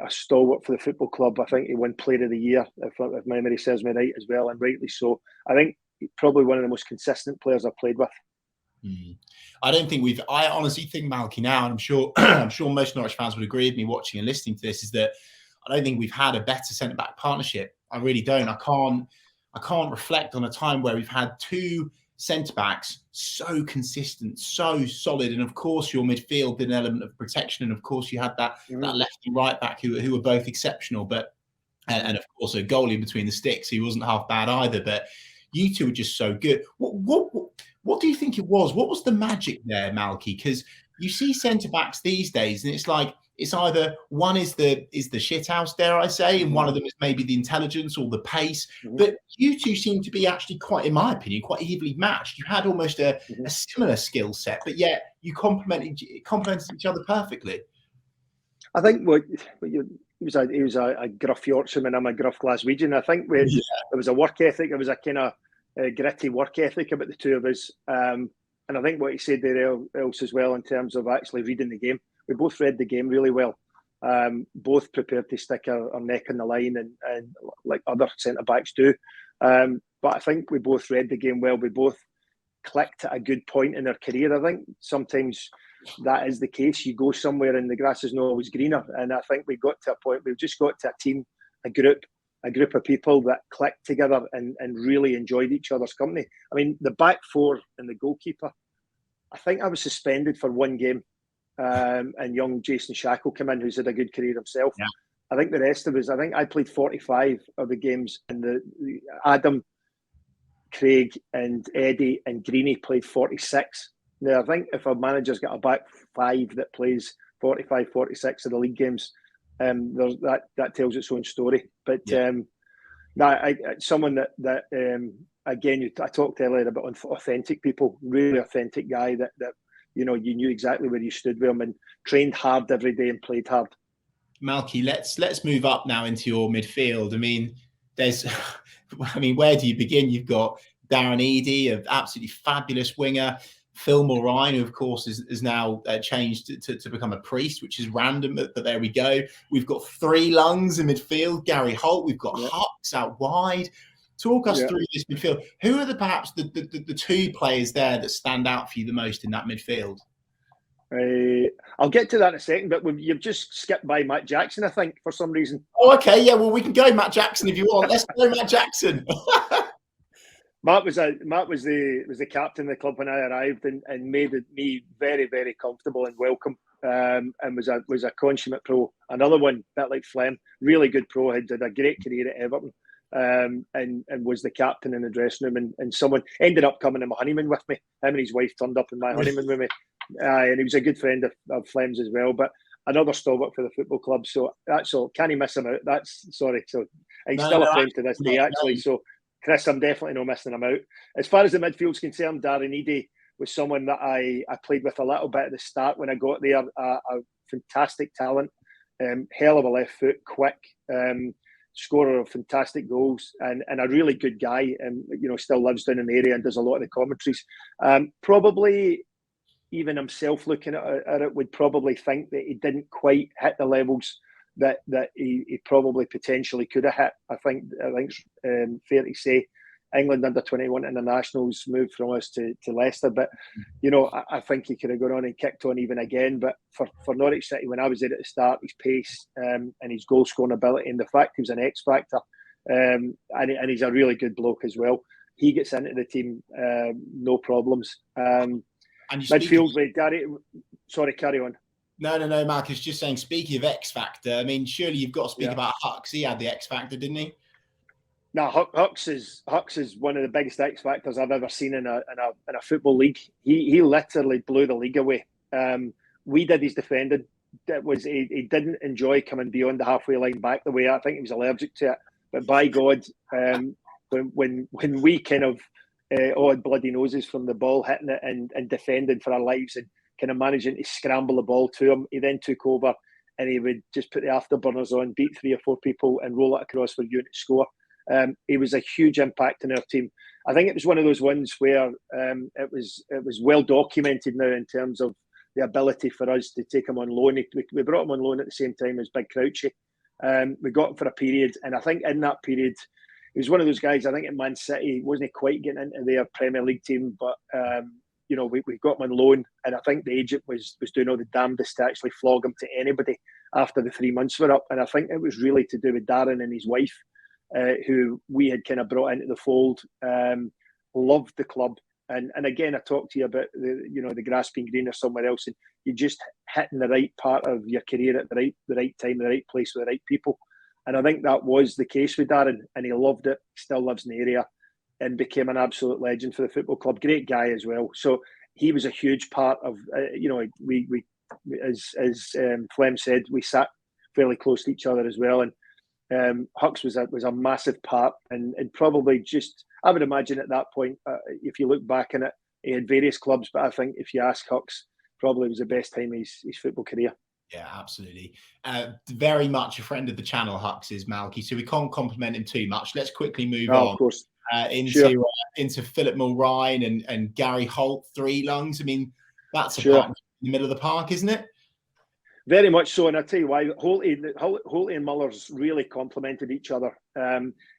stalwart for the football club. I think he won Player of the Year, if memory serves me right, as well, and rightly so. I think probably one of the most consistent players I've played with. I honestly think, Malky, now, and I'm sure most Norwich fans would agree with me watching and listening to this, is that I don't think we've had a better centre-back partnership. I really don't. I can't reflect on a time where we've had two centre-backs so consistent, so solid, and of course your midfield did an element of protection, and of course you had that left and right back who were both exceptional, but and of course a goalie between the sticks who wasn't half bad either. But you two were just so good. What do you think it was? What was the magic there, Malky? Because you see centre-backs these days, and it's like it's either one is the shithouse, dare I say, and one of them is maybe the intelligence or the pace. But you two seem to be actually quite, in my opinion, quite evenly matched. You had almost a similar skill set, but yet you complemented each other perfectly. I think he was a gruff Yorkshireman. I'm a gruff Glaswegian. I think there was a work ethic. There was a kind of gritty work ethic about the two of us. And I think what he said there else as well in terms of actually reading the game. We both read the game really well. Both prepared to stick our neck on the line and like other centre-backs do. But I think we both read the game well. We both clicked at a good point in our career. I think sometimes that is the case. You go somewhere and the grass is not always greener. And I think we got to a point, we've just got to a team, a group of people that clicked together and really enjoyed each other's company. I mean, the back four and the goalkeeper, I think I was suspended for one game. And young Jason Shackle came in, who's had a good career himself. Yeah. I think the rest of us, I think I played 45 of the games, and the Adam, Craig and Eddie and Greeny played 46. Now, I think if a manager's got a back five that plays 45, 46 of the league games, that tells its own story. But someone that again, I talked earlier about authentic people, really authentic guy that you knew exactly where you stood with him and trained hard every day and played hard. Malky, let's move up now into your midfield. I mean, where do you begin? You've got Darren Eadie, an absolutely fabulous winger. Phil Mulrine, who of course is now changed to become a priest, which is random, but there we go. We've got three lungs in midfield. Gary Holt. We've got Hucks out wide. Talk us through this midfield. Who are perhaps the two players there that stand out for you the most in that midfield? I'll get to that in a second, but you've just skipped by Matt Jackson, I think, for some reason. Oh, okay. Yeah, well, we can go Matt Jackson if you want. Let's go Matt Jackson. Matt was the captain of the club when I arrived, and made me very, very comfortable and welcome. And was a consummate pro. Another one, a bit like Flem, really good pro. Had a great career at Everton, and was the captain in the dressing room. And someone ended up coming on my honeymoon with me. Him and his wife turned up in my honeymoon with me, and he was a good friend of Flem's as well. But another stalwart for the football club. So that's all. Can he miss him out? That's sorry. So he's still a friend to this day, actually. So. Chris, I'm definitely not missing him out. As far as the midfield's concerned, Darren Eadie was someone that I played with a little bit at the start when I got there. A fantastic talent, hell of a left foot, quick, scorer of fantastic goals, and a really good guy. And still lives down in the area and does a lot of the commentaries. Probably even himself looking at it would probably think that he didn't quite hit the levels that he probably potentially could have hit. I think it's fair to say England under 21 internationals moved from us to Leicester, but I think he could have gone on and kicked on even again. But for Norwich City, when I was there at the start, his pace and his goal scoring ability, and the fact he was an X factor, and he's a really good bloke as well. He gets into the team, no problems. And midfield with Gary. Sorry, carry on. No, Mark. It's just saying, speaking of X Factor, I mean, surely you've got to speak about Hucks. He had the X Factor, didn't he? No, Hucks is one of the biggest X Factors I've ever seen in a football league. He literally blew the league away. We did his defending. He didn't enjoy coming beyond the halfway line back the way. I think he was allergic to it. But by God, when we kind of all had bloody noses from the ball hitting it and defending for our lives and kind of managing to scramble the ball to him. He then took over and he would just put the afterburners on, beat 3 or 4 people and roll it across for you to score. He was a huge impact in our team. I think it was one of those ones where it was well documented now in terms of the ability for us to take him on loan. We brought him on loan at the same time as Big Crouchy. We got him for a period, and I think in that period, he was one of those guys. I think at Man City, wasn't quite getting into their Premier League team, but we got him on loan, and I think the agent was doing all the damnedest to actually flog him to anybody after the 3 months were up. And I think it was really to do with Darren and his wife, who we had kind of brought into the fold, loved the club. And again, I talked to you about the grass being greener somewhere else, and you just hitting the right part of your career at the right time, the right place with the right people. And I think that was the case with Darren, and he loved it, still lives in the area, and became an absolute legend for the football club. Great guy as well. So he was a huge part of, we as Flem said, we sat fairly close to each other as well. And Hucks was a massive part, and probably just, I would imagine at that point, if you look back in it, he had various clubs, but I think if you ask Hucks, probably was the best time of his football career. Yeah, absolutely. Very much a friend of the channel, Hucks is, Malky, so we can't compliment him too much. Let's quickly move on. Of course. Into Philip Mulrine and Gary Holt, 3 lungs. I mean, that's a partnership in the middle of the park, isn't it? Very much so, and I'll tell you why. Holty and Mullers really complemented each other.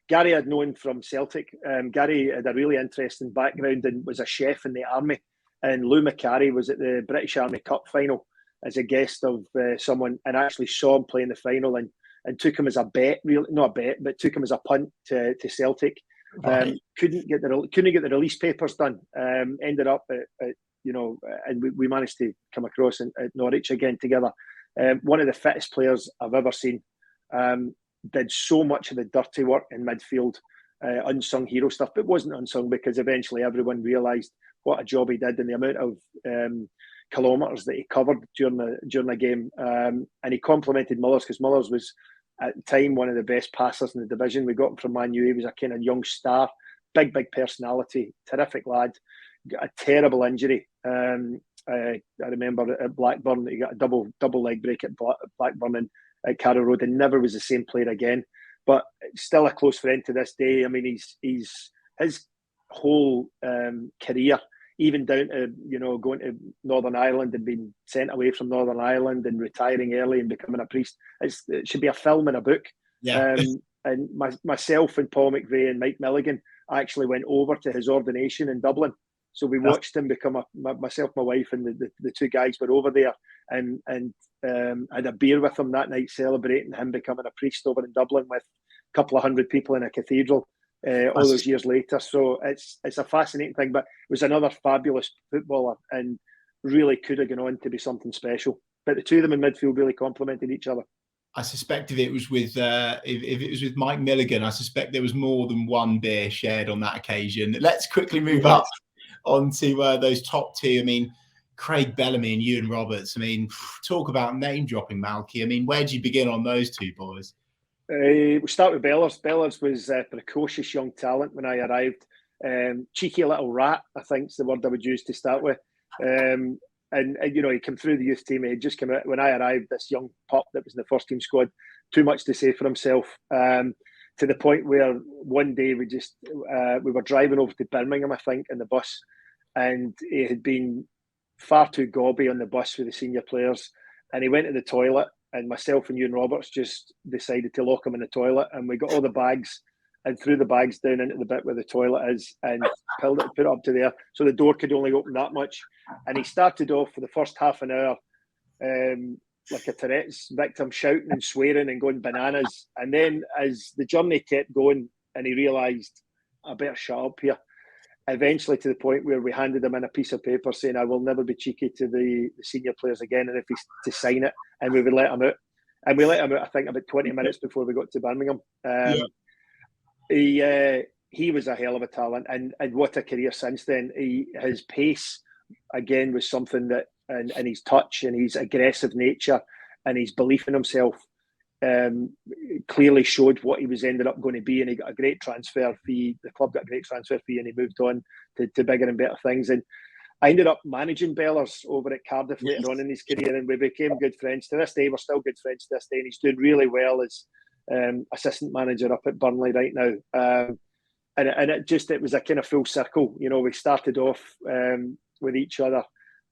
Gary I'd known from Celtic. Gary had a really interesting background and was a chef in the army. And Lou McCarry was at the British Army Cup final as a guest of someone, and actually saw him play in the final and took him as a bet, really not a bet, but took him as a punt to Celtic. Right. Couldn't get the release papers done. Ended up at and we managed to come across at Norwich again together. One of the fittest players I've ever seen. Did so much of the dirty work in midfield, unsung hero stuff, but wasn't unsung because eventually everyone realised what a job he did and the amount of kilometres that he covered during the game. And he complimented Mullers because Mullers was at the time one of the best passers in the division. We got him from Man U. He was a kind of young star, big personality, terrific lad. Got a terrible injury. I remember at Blackburn, he got a double leg break at Blackburn and at Carrow Road, and never was the same player again. But still a close friend to this day. I mean, his whole career, even down to going to Northern Ireland and being sent away from Northern Ireland and retiring early and becoming a priest. It should be a film and a book. Yeah. And myself and Paul McVeigh and Mike Milligan actually went over to his ordination in Dublin. So we watched him become myself, my wife, and the two guys were over there and had a beer with him that night, celebrating him becoming a priest over in Dublin with a couple of hundred people in a cathedral all those years later. So it's a fascinating thing, but it was another fabulous footballer and really could have gone on to be something special. But the two of them in midfield really complemented each other. I suspect if it was with Mike Milligan, I suspect there was more than one beer shared on that occasion. Let's quickly move up onto those top two. I mean, Craig Bellamy and Ewan Roberts. I mean, talk about name dropping, Malky. I mean, where do you begin on those two boys? We start with Bellers. Bellers was a precocious young talent when I arrived. Cheeky little rat, I think is the word I would use to start with. And he came through the youth team. He had just come out when I arrived. This young pup that was in the first team squad, too much to say for himself. To the point where one day we were driving over to Birmingham, I think, in the bus, and he had been far too gobby on the bus with the senior players, and he went to the toilet, and myself and Ewan Roberts just decided to lock him in the toilet, and we got all the bags and threw the bags down into the bit where the toilet is and put it up to there, so the door could only open that much. And he started off for the first half an hour like a Tourette's victim, shouting and swearing and going bananas. And then as the journey kept going and he realised, I better shut up here, eventually to the point where we handed him in a piece of paper saying, I will never be cheeky to the senior players again, and if he's to sign it, and we would let him out. And we let him out, I think, about 20 minutes before we got to Birmingham. He was a hell of a talent, and what a career since then. His pace, again, was something that, and his touch and his aggressive nature and his belief in himself clearly showed what he was ended up going to be. And he got a great transfer fee. The club got a great transfer fee, and he moved on to bigger and better things. And I ended up managing Bellers over at Cardiff later on in his career, and we became good friends. To this day, we're still good friends to this day, and he's doing really well as assistant manager up at Burnley right now. And it was a kind of full circle. We started off with each other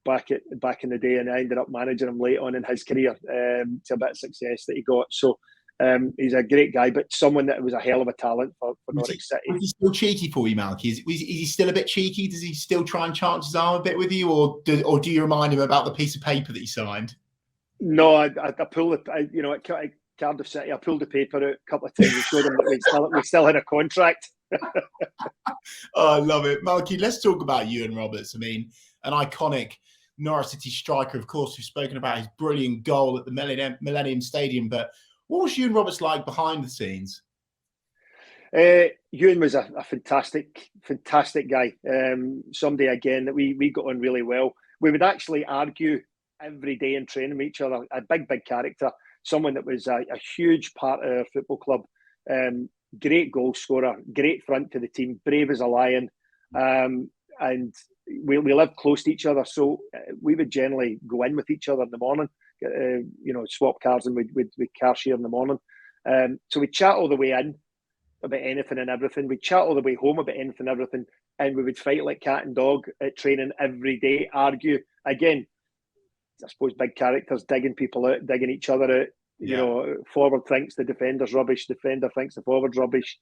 back in the day, and I ended up managing him late on in his career to a bit of success that he got. So he's a great guy, but someone that was a hell of a talent for Norwich City. Is he still cheeky for you, Malky? Is he still a bit cheeky? Does he still try and chance his arm a bit with you, or do you remind him about the piece of paper that he signed? No, I pulled at Cardiff City, I pulled the paper out a couple of times and showed him that we still had a contract. Oh, I love it. Malky, let's talk about Ewan Roberts. I mean, an iconic Norwich City striker, of course. We've spoken about his brilliant goal at the Millennium Stadium, but what was Ewan Roberts like behind the scenes? Ewan was a fantastic guy. Somebody, again, that we got on really well. We would actually argue every day in training with each other. A big character, someone that was a huge part of our football club. Great goal scorer, great front to the team, brave as a lion. And we lived close to each other, so we would generally go in with each other in the morning, swap cars, and we'd car share in the morning. So we'd chat all the way in about anything and everything. We'd chat all the way home about anything and everything, and we would fight like cat and dog at training every day, argue. Again, I suppose big characters digging people out, digging each other out. Yeah. Forward thinks the defender's rubbish, defender thinks the forward's rubbish.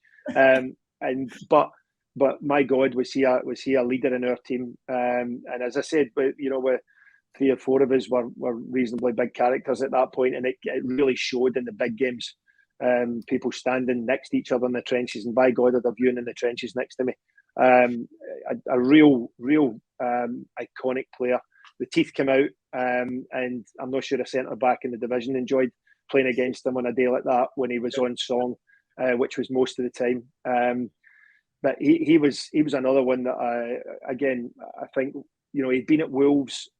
But my God, was he a leader in our team? And as I said, with 3 or 4 of us were reasonably big characters at that point, and it really showed in the big games. People standing next to each other in the trenches, and by God, I'd have Ewan in the trenches next to me. A real iconic player. The teeth came out, and I'm not sure a centre back in the division enjoyed playing against him on a day like that when he was on song, which was most of the time. But he was another one that I think he'd been at Wolves,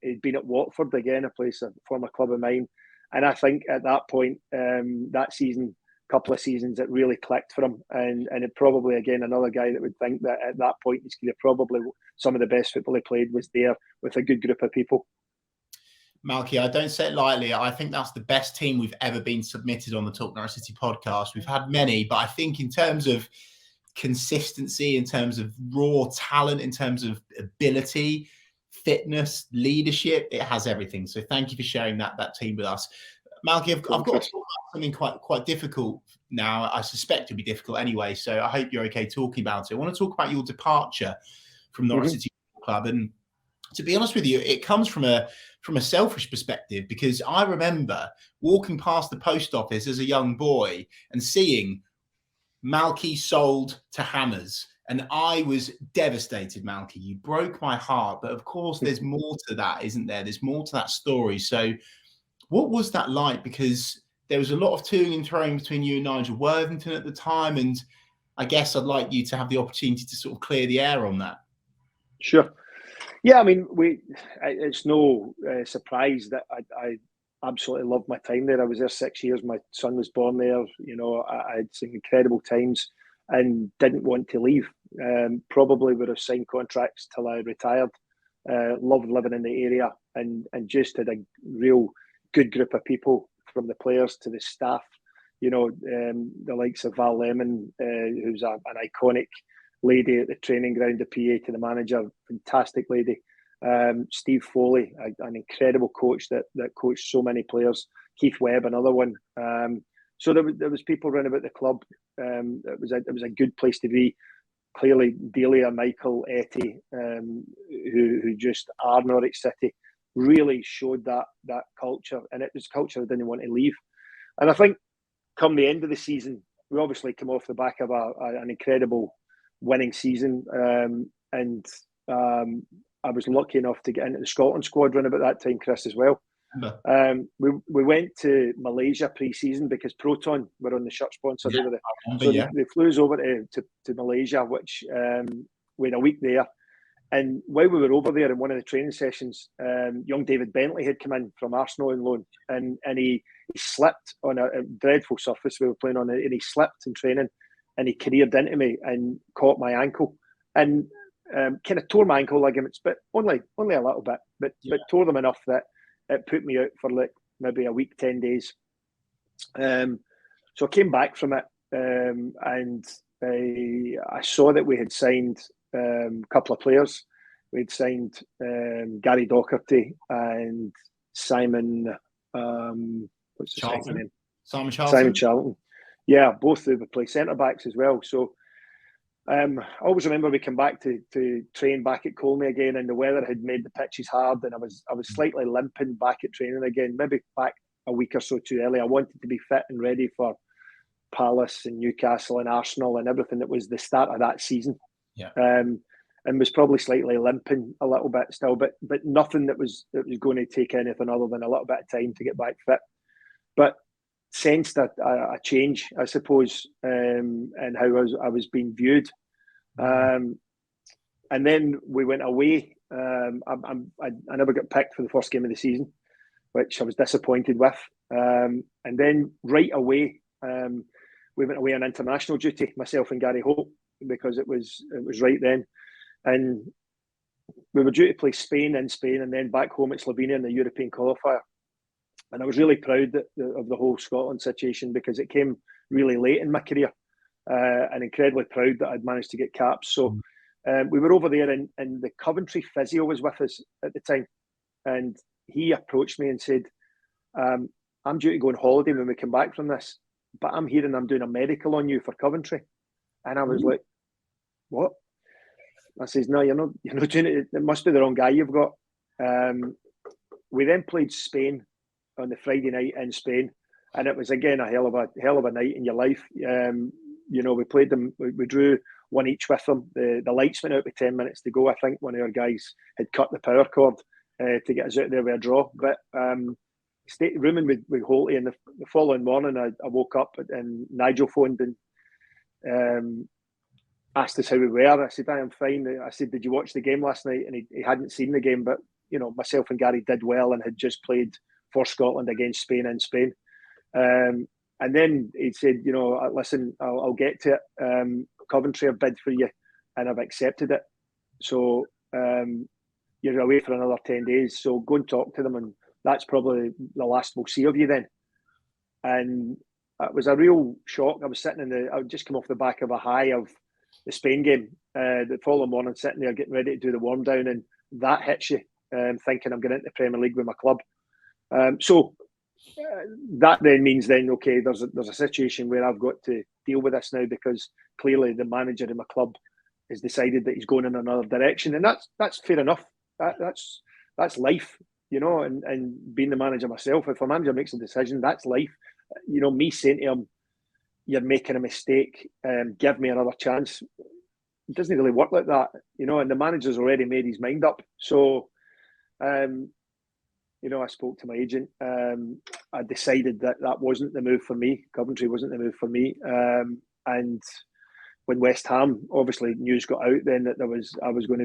he'd been at Watford again, a former club of mine, and I think at that point that season, couple of seasons, it really clicked for him, and it probably again another guy that would think that at that point in his career probably some of the best football he played was there with a good group of people. Malky, I don't say it lightly. I think that's the best team we've ever been submitted on the Talk Norwich City podcast. We've had many, but I think in terms of consistency, in terms of raw talent, in terms of ability, fitness, leadership. It has everything. So thank you for sharing that team with us. Malky, I've got to talk about something quite difficult now. I suspect it'll be difficult anyway, so I hope you're okay talking about it. I want to talk about your departure from Norwich City Club, and to be honest with you, it comes from a selfish perspective, because I remember walking past the post office as a young boy and seeing Malky sold to Hammers. And I was devastated, Malky. You broke my heart. But of course, there's more to that, isn't there? There's more to that story. So what was that like? Because there was a lot of toing and throwing between you and Nigel Worthington at the time. And I guess I'd like you to have the opportunity to sort of clear the air on that. Sure. Yeah, I mean, it's no surprise that I absolutely loved my time there. I was there 6 years. My son was born there. You know, I had some incredible times and didn't want to leave. Probably would have signed contracts till I retired. Loved living in the area, and just had a real good group of people, from the players to the staff. You know, the likes of Val Lemon, who's an iconic lady at the training ground, the PA to the manager, fantastic lady. Steve Foley, an incredible coach that coached so many players. Keith Webb, another one. So there was people around about the club. It was a good place to be. Clearly, Delia, Michael, Etty, who just are Norwich City, really showed that culture, and it was culture I didn't want to leave. And I think, come the end of the season, we obviously come off the back of an incredible winning season, and I was lucky enough to get into the Scotland squad around about that time, Chris, as well. We went to Malaysia pre-season because Proton were on the shirt sponsor. They flew us over to Malaysia, which we had a week there. And while we were over there in one of the training sessions, young David Bentley had come in from Arsenal on loan, and he slipped on a dreadful surface we were playing on, and he slipped in training, and he careered into me and caught my ankle, and kind of tore my ankle ligaments, but only a little bit, but tore them enough that it put me out for like maybe a week, 10 days. So I came back from it, and I saw that we had signed a couple of players. We'd signed Gary Docherty and Simon. What's the second name? Simon Charlton. Yeah, both who would play centre backs as well. So I always remember we came back to train back at Colney again, and the weather had made the pitches hard, and I was slightly limping back at training again, maybe back a week or so too early. I wanted to be fit and ready for Palace and Newcastle and Arsenal and everything that was the start of that season. Yeah. And was probably slightly limping a little bit still, but nothing that was going to take anything other than a little bit of time to get back fit. But sensed a change, I suppose, in how I was being viewed. And then we went away. I never got picked for the first game of the season, which I was disappointed with. And then right away, we went away on international duty, myself and Gary Hope, because it was right then. And we were due to play Spain in Spain, and then back home at Slovenia in the European qualifier. And I was really proud of the whole Scotland situation, because it came really late in my career, and incredibly proud that I'd managed to get caps. So we were over there, and the Coventry physio was with us at the time. And he approached me and said, I'm due to go on holiday when we come back from this, but I'm hearing I'm doing a medical on you for Coventry. And I was like, what? I says, no, you're not doing it. It must be the wrong guy you've got. We then played Spain on the Friday night in Spain, and it was again a hell of a night in your life. We played them. We drew one each with them. The lights went out with 10 minutes to go. I think one of our guys had cut the power cord to get us out there with a draw. But rooming with Holty, and the following morning I woke up and Nigel phoned and asked us how we were. I said, I am fine. I said, did you watch the game last night? And he hadn't seen the game, but myself and Gary did well and had just played for Scotland against Spain in Spain. And then he said, listen, I'll get to it. Coventry have bid for you, and I've accepted it. So you're away for another 10 days. So go and talk to them, and that's probably the last we'll see of you then. And it was a real shock. I was sitting I would just come off the back of a high of the Spain game. The following morning, sitting there getting ready to do the warm down, and that hits you, thinking I'm going into the Premier League with my club. So that then means okay, there's a situation where I've got to deal with this now, because clearly the manager in my club has decided that he's going in another direction, and that's fair enough. That's life, and being the manager myself, if a manager makes a decision, that's life. Me saying to him, "You're making a mistake, give me another chance," it doesn't really work like that, and the manager's already made his mind up. So I spoke to my agent. I decided that wasn't the move for me. Coventry wasn't the move for me. And when West Ham, obviously, news got out then that I was going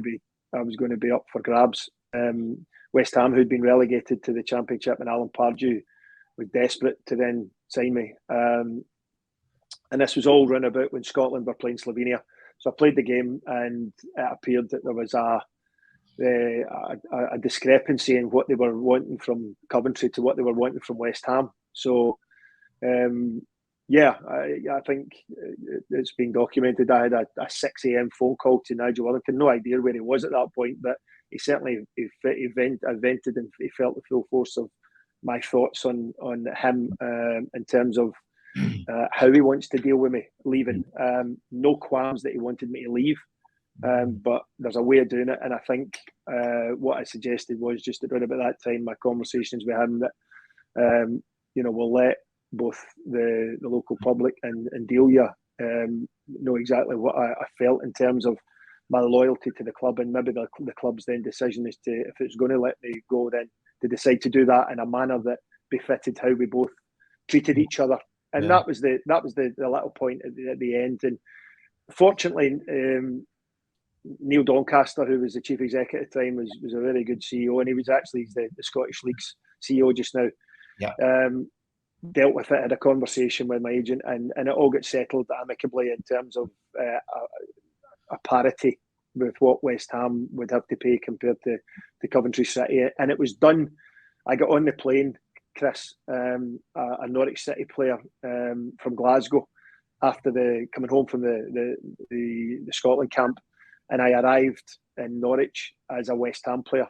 to be up for grabs. West Ham, who'd been relegated to the Championship, and Alan Pardew was desperate to then sign me. And this was all run about when Scotland were playing Slovenia. So I played the game, and it appeared that there was a discrepancy in what they were wanting from Coventry to what they were wanting from West Ham. So, I think it's been documented. I had a 6 a.m. phone call to Nigel Wellington. No idea where he was at that point, but he certainly vented, and he felt the full force of my thoughts on him in terms of how he wants to deal with me leaving. No qualms that he wanted me to leave. But there's a way of doing it, and I think what I suggested was just around about that time, my conversations with him, that we'll let both the local public and Delia know exactly what I felt in terms of my loyalty to the club, and maybe the club's then decision is to, if it's going to let me go, then to decide to do that in a manner that befitted how we both treated each other. And that was the little point at the end. And fortunately, Neil Doncaster, who was the chief executive at the time, was a very good CEO, and he was actually the Scottish League's CEO just now. Yeah. Dealt with it, had a conversation with my agent, and it all got settled amicably in terms of a parity with what West Ham would have to pay compared to Coventry City. And it was done. I got on the plane, Chris, a Norwich City player from Glasgow, after coming home from the Scotland camp, and I arrived in Norwich as a West Ham player.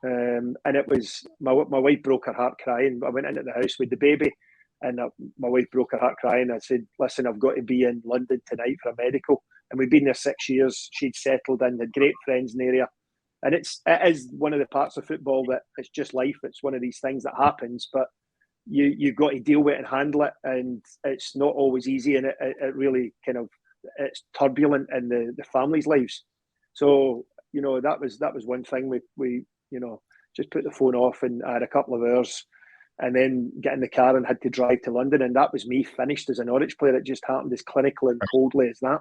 And it was, my wife broke her heart crying. I went into the house with the baby, and my wife broke her heart crying. I said, "Listen, I've got to be in London tonight for a medical." And we'd been there 6 years. She'd settled in, had great friends in the area. And it is one of the parts of football that it's just life. It's one of these things that happens, but you've got to deal with it and handle it. And it's not always easy, and it really it's turbulent in the family's lives. So, that was one thing. We just put the phone off, and I had a couple of hours, and then get in the car and had to drive to London, and that was me finished as a Norwich player. It just happened as clinically and coldly as that.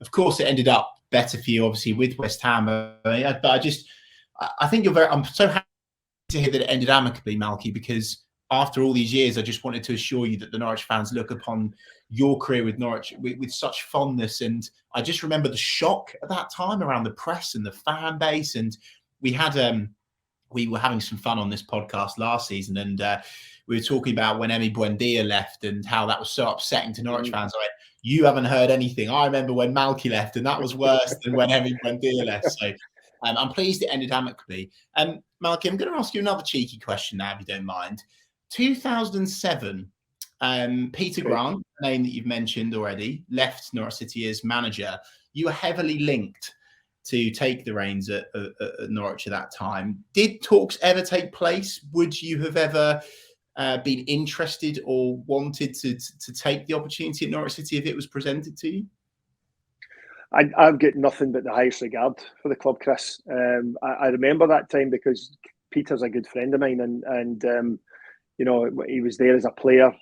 Of course, it ended up better for you, obviously, with West Ham. But I think I'm so happy to hear that it ended amicably, Malky, because after all these years, I just wanted to assure you that the Norwich fans look upon your career with Norwich with such fondness. And I just remember the shock at that time around the press and the fan base. And we were having some fun on this podcast last season, and we were talking about when Emi Buendia left and how that was so upsetting to Norwich fans. I went, "You haven't heard anything. I remember when Malky left, and that was worse than when Emi Buendia left." So I'm pleased it ended amicably. Malky, I'm going to ask you another cheeky question now, if you don't mind. 2007, Peter Grant, a name that you've mentioned already, left Norwich City as manager. You were heavily linked to take the reins at Norwich at that time. Did talks ever take place? Would you have ever been interested or wanted to take the opportunity at Norwich City if it was presented to you? I've got nothing but the highest regard for the club, Chris. I remember that time because Peter's a good friend of mine, and he was there as a player.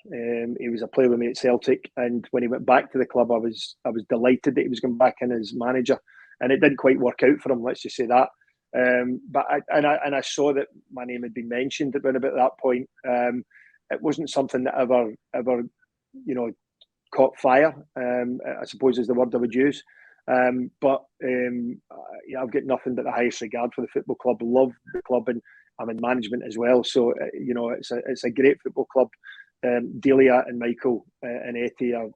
He was a player with me at Celtic, and when he went back to the club, I was delighted that he was going back in as manager. And it didn't quite work out for him, let's just say that. But I saw that my name had been mentioned around about that point. It wasn't something that ever caught fire, I suppose is the word I would use. But I've got nothing but the highest regard for the football club. Love the club, and I'm in management as well. So it's a great football club. Delia and Michael and Etty are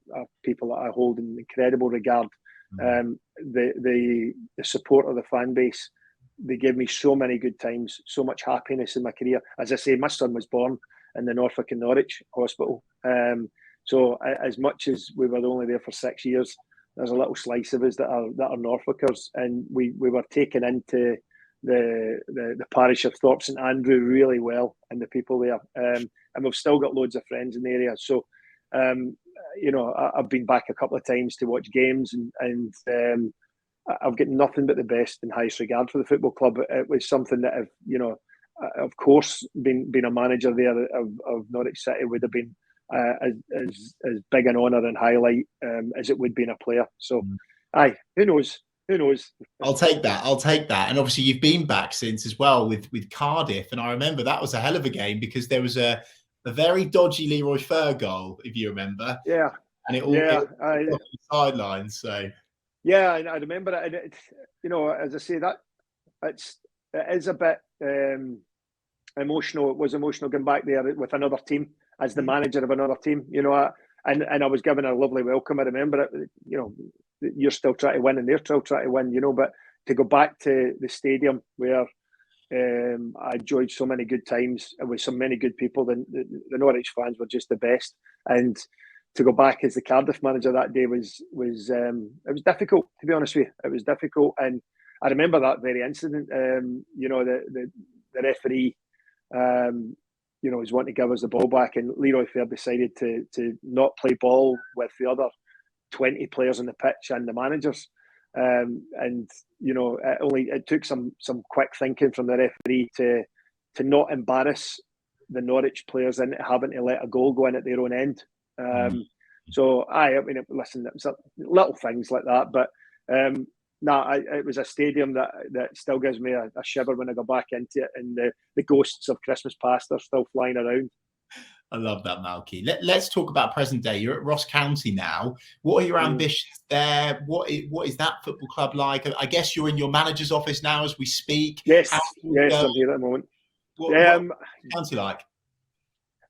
people that I hold in incredible regard. The support of the fan base. They gave me so many good times, so much happiness in my career. As I say, my son was born in the Norfolk and Norwich hospital. So as much as we were only there for 6 years, there's a little slice of us that are Norfolkers, and we were taken into the parish of Thorpe St Andrew really well, and the people there, and we've still got loads of friends in the area. So I've been back a couple of times to watch games, and I've got nothing but the best and highest regard for the football club. It was something that of course, being a manager there of Norwich City would have been as big an honour and highlight as it would be in a player. So, who knows? Who knows? I'll take that. And obviously, you've been back since as well with Cardiff, and I remember that was a hell of a game because there was a very dodgy Leroy Fer goal, if you remember. Yeah, and it all on the sidelines. So. Yeah, I remember it. As I say, it is a bit emotional. It was emotional going back there with another team as the manager of another team. And I was given a lovely welcome. I remember it. You're still trying to win, and they're still trying to win. But to go back to the stadium where I enjoyed so many good times and with so many good people, the Norwich fans were just the best. And to go back as the Cardiff manager that day was difficult, to be honest with you. It was difficult, and I remember that very incident. The referee, was wanting to give us the ball back, and Leroy Fer decided to not play ball with the other 20 players on the pitch and the managers. It took some quick thinking from the referee to not embarrass the Norwich players into having to let a goal go in at their own end. So listen, it was little things like that, but it was a stadium that still gives me a shiver when I go back into it, and the ghosts of Christmas past are still flying around. I love that, Malky. Let's talk about present day. You're at Ross County now. What are your ambitions there? What is that football club like? I guess you're in your manager's office now as we speak. Yes, I'm here at the moment. What's County like?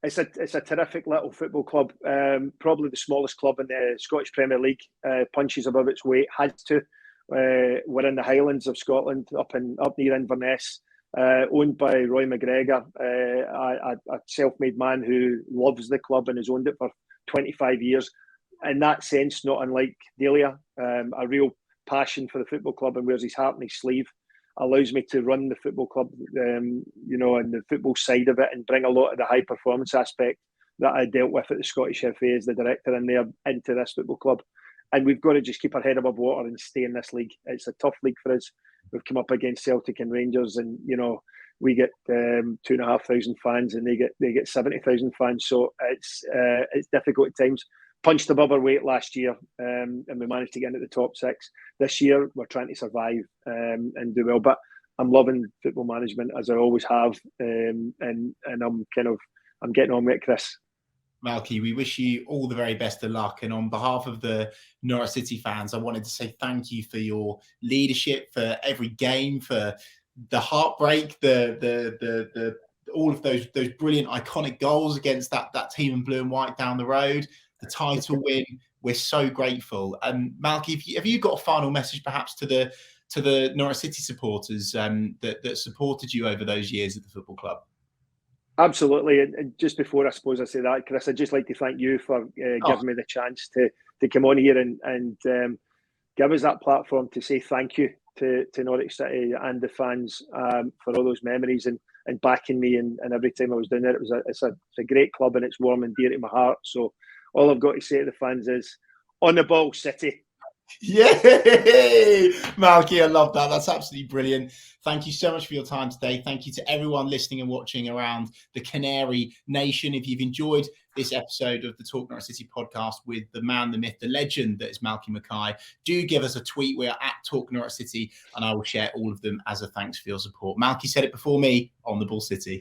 It's a terrific little football club. Probably the smallest club in the Scottish Premier League. Punches above its weight. Has to. We're in the Highlands of Scotland, up near Inverness. Owned by Roy McGregor, a self-made man who loves the club and has owned it for 25 years. In that sense, not unlike Delia, a real passion for the football club and wears his heart on his sleeve. Allows me to run the football club, and the football side of it, and bring a lot of the high performance aspect that I dealt with at the Scottish FA as the director in there into this football club. And we've got to just keep our head above water and stay in this league. It's a tough league for us. We've come up against Celtic and Rangers, and we get 2,500 fans, and they get 70,000 fans. So it's difficult at times. Punched above our weight last year, and we managed to get into the top six. This year, we're trying to survive and do well. But I'm loving football management as I always have, and I'm getting on with it, Chris. Malky, we wish you all the very best of luck. And on behalf of the Norwich City fans, I wanted to say thank you for your leadership, for every game, for the heartbreak, the all of those brilliant, iconic goals against that team in blue and white down the road, the title win. We're so grateful. And Malky, have you got a final message perhaps to the Norwich City supporters that supported you over those years at the football club? Absolutely. And just before I suppose I say that, Chris, I'd just like to thank you for giving me the chance to come on here and give us that platform to say thank you to Norwich City and the fans for all those memories and backing me and every time I was down there. It's a great club and it's warm and dear to my heart. So all I've got to say to the fans is, on the ball, City. Yay! Malky, I love that. That's absolutely brilliant. Thank you so much for your time today. Thank you to everyone listening and watching around the Canary Nation. If you've enjoyed this episode of the Talk Norwich City podcast with the man, the myth, the legend that is Malky Mackay, do give us a tweet. We are at Talk Norwich City, and I will share all of them as a thanks for your support. Malky said it before me, on the ball, City.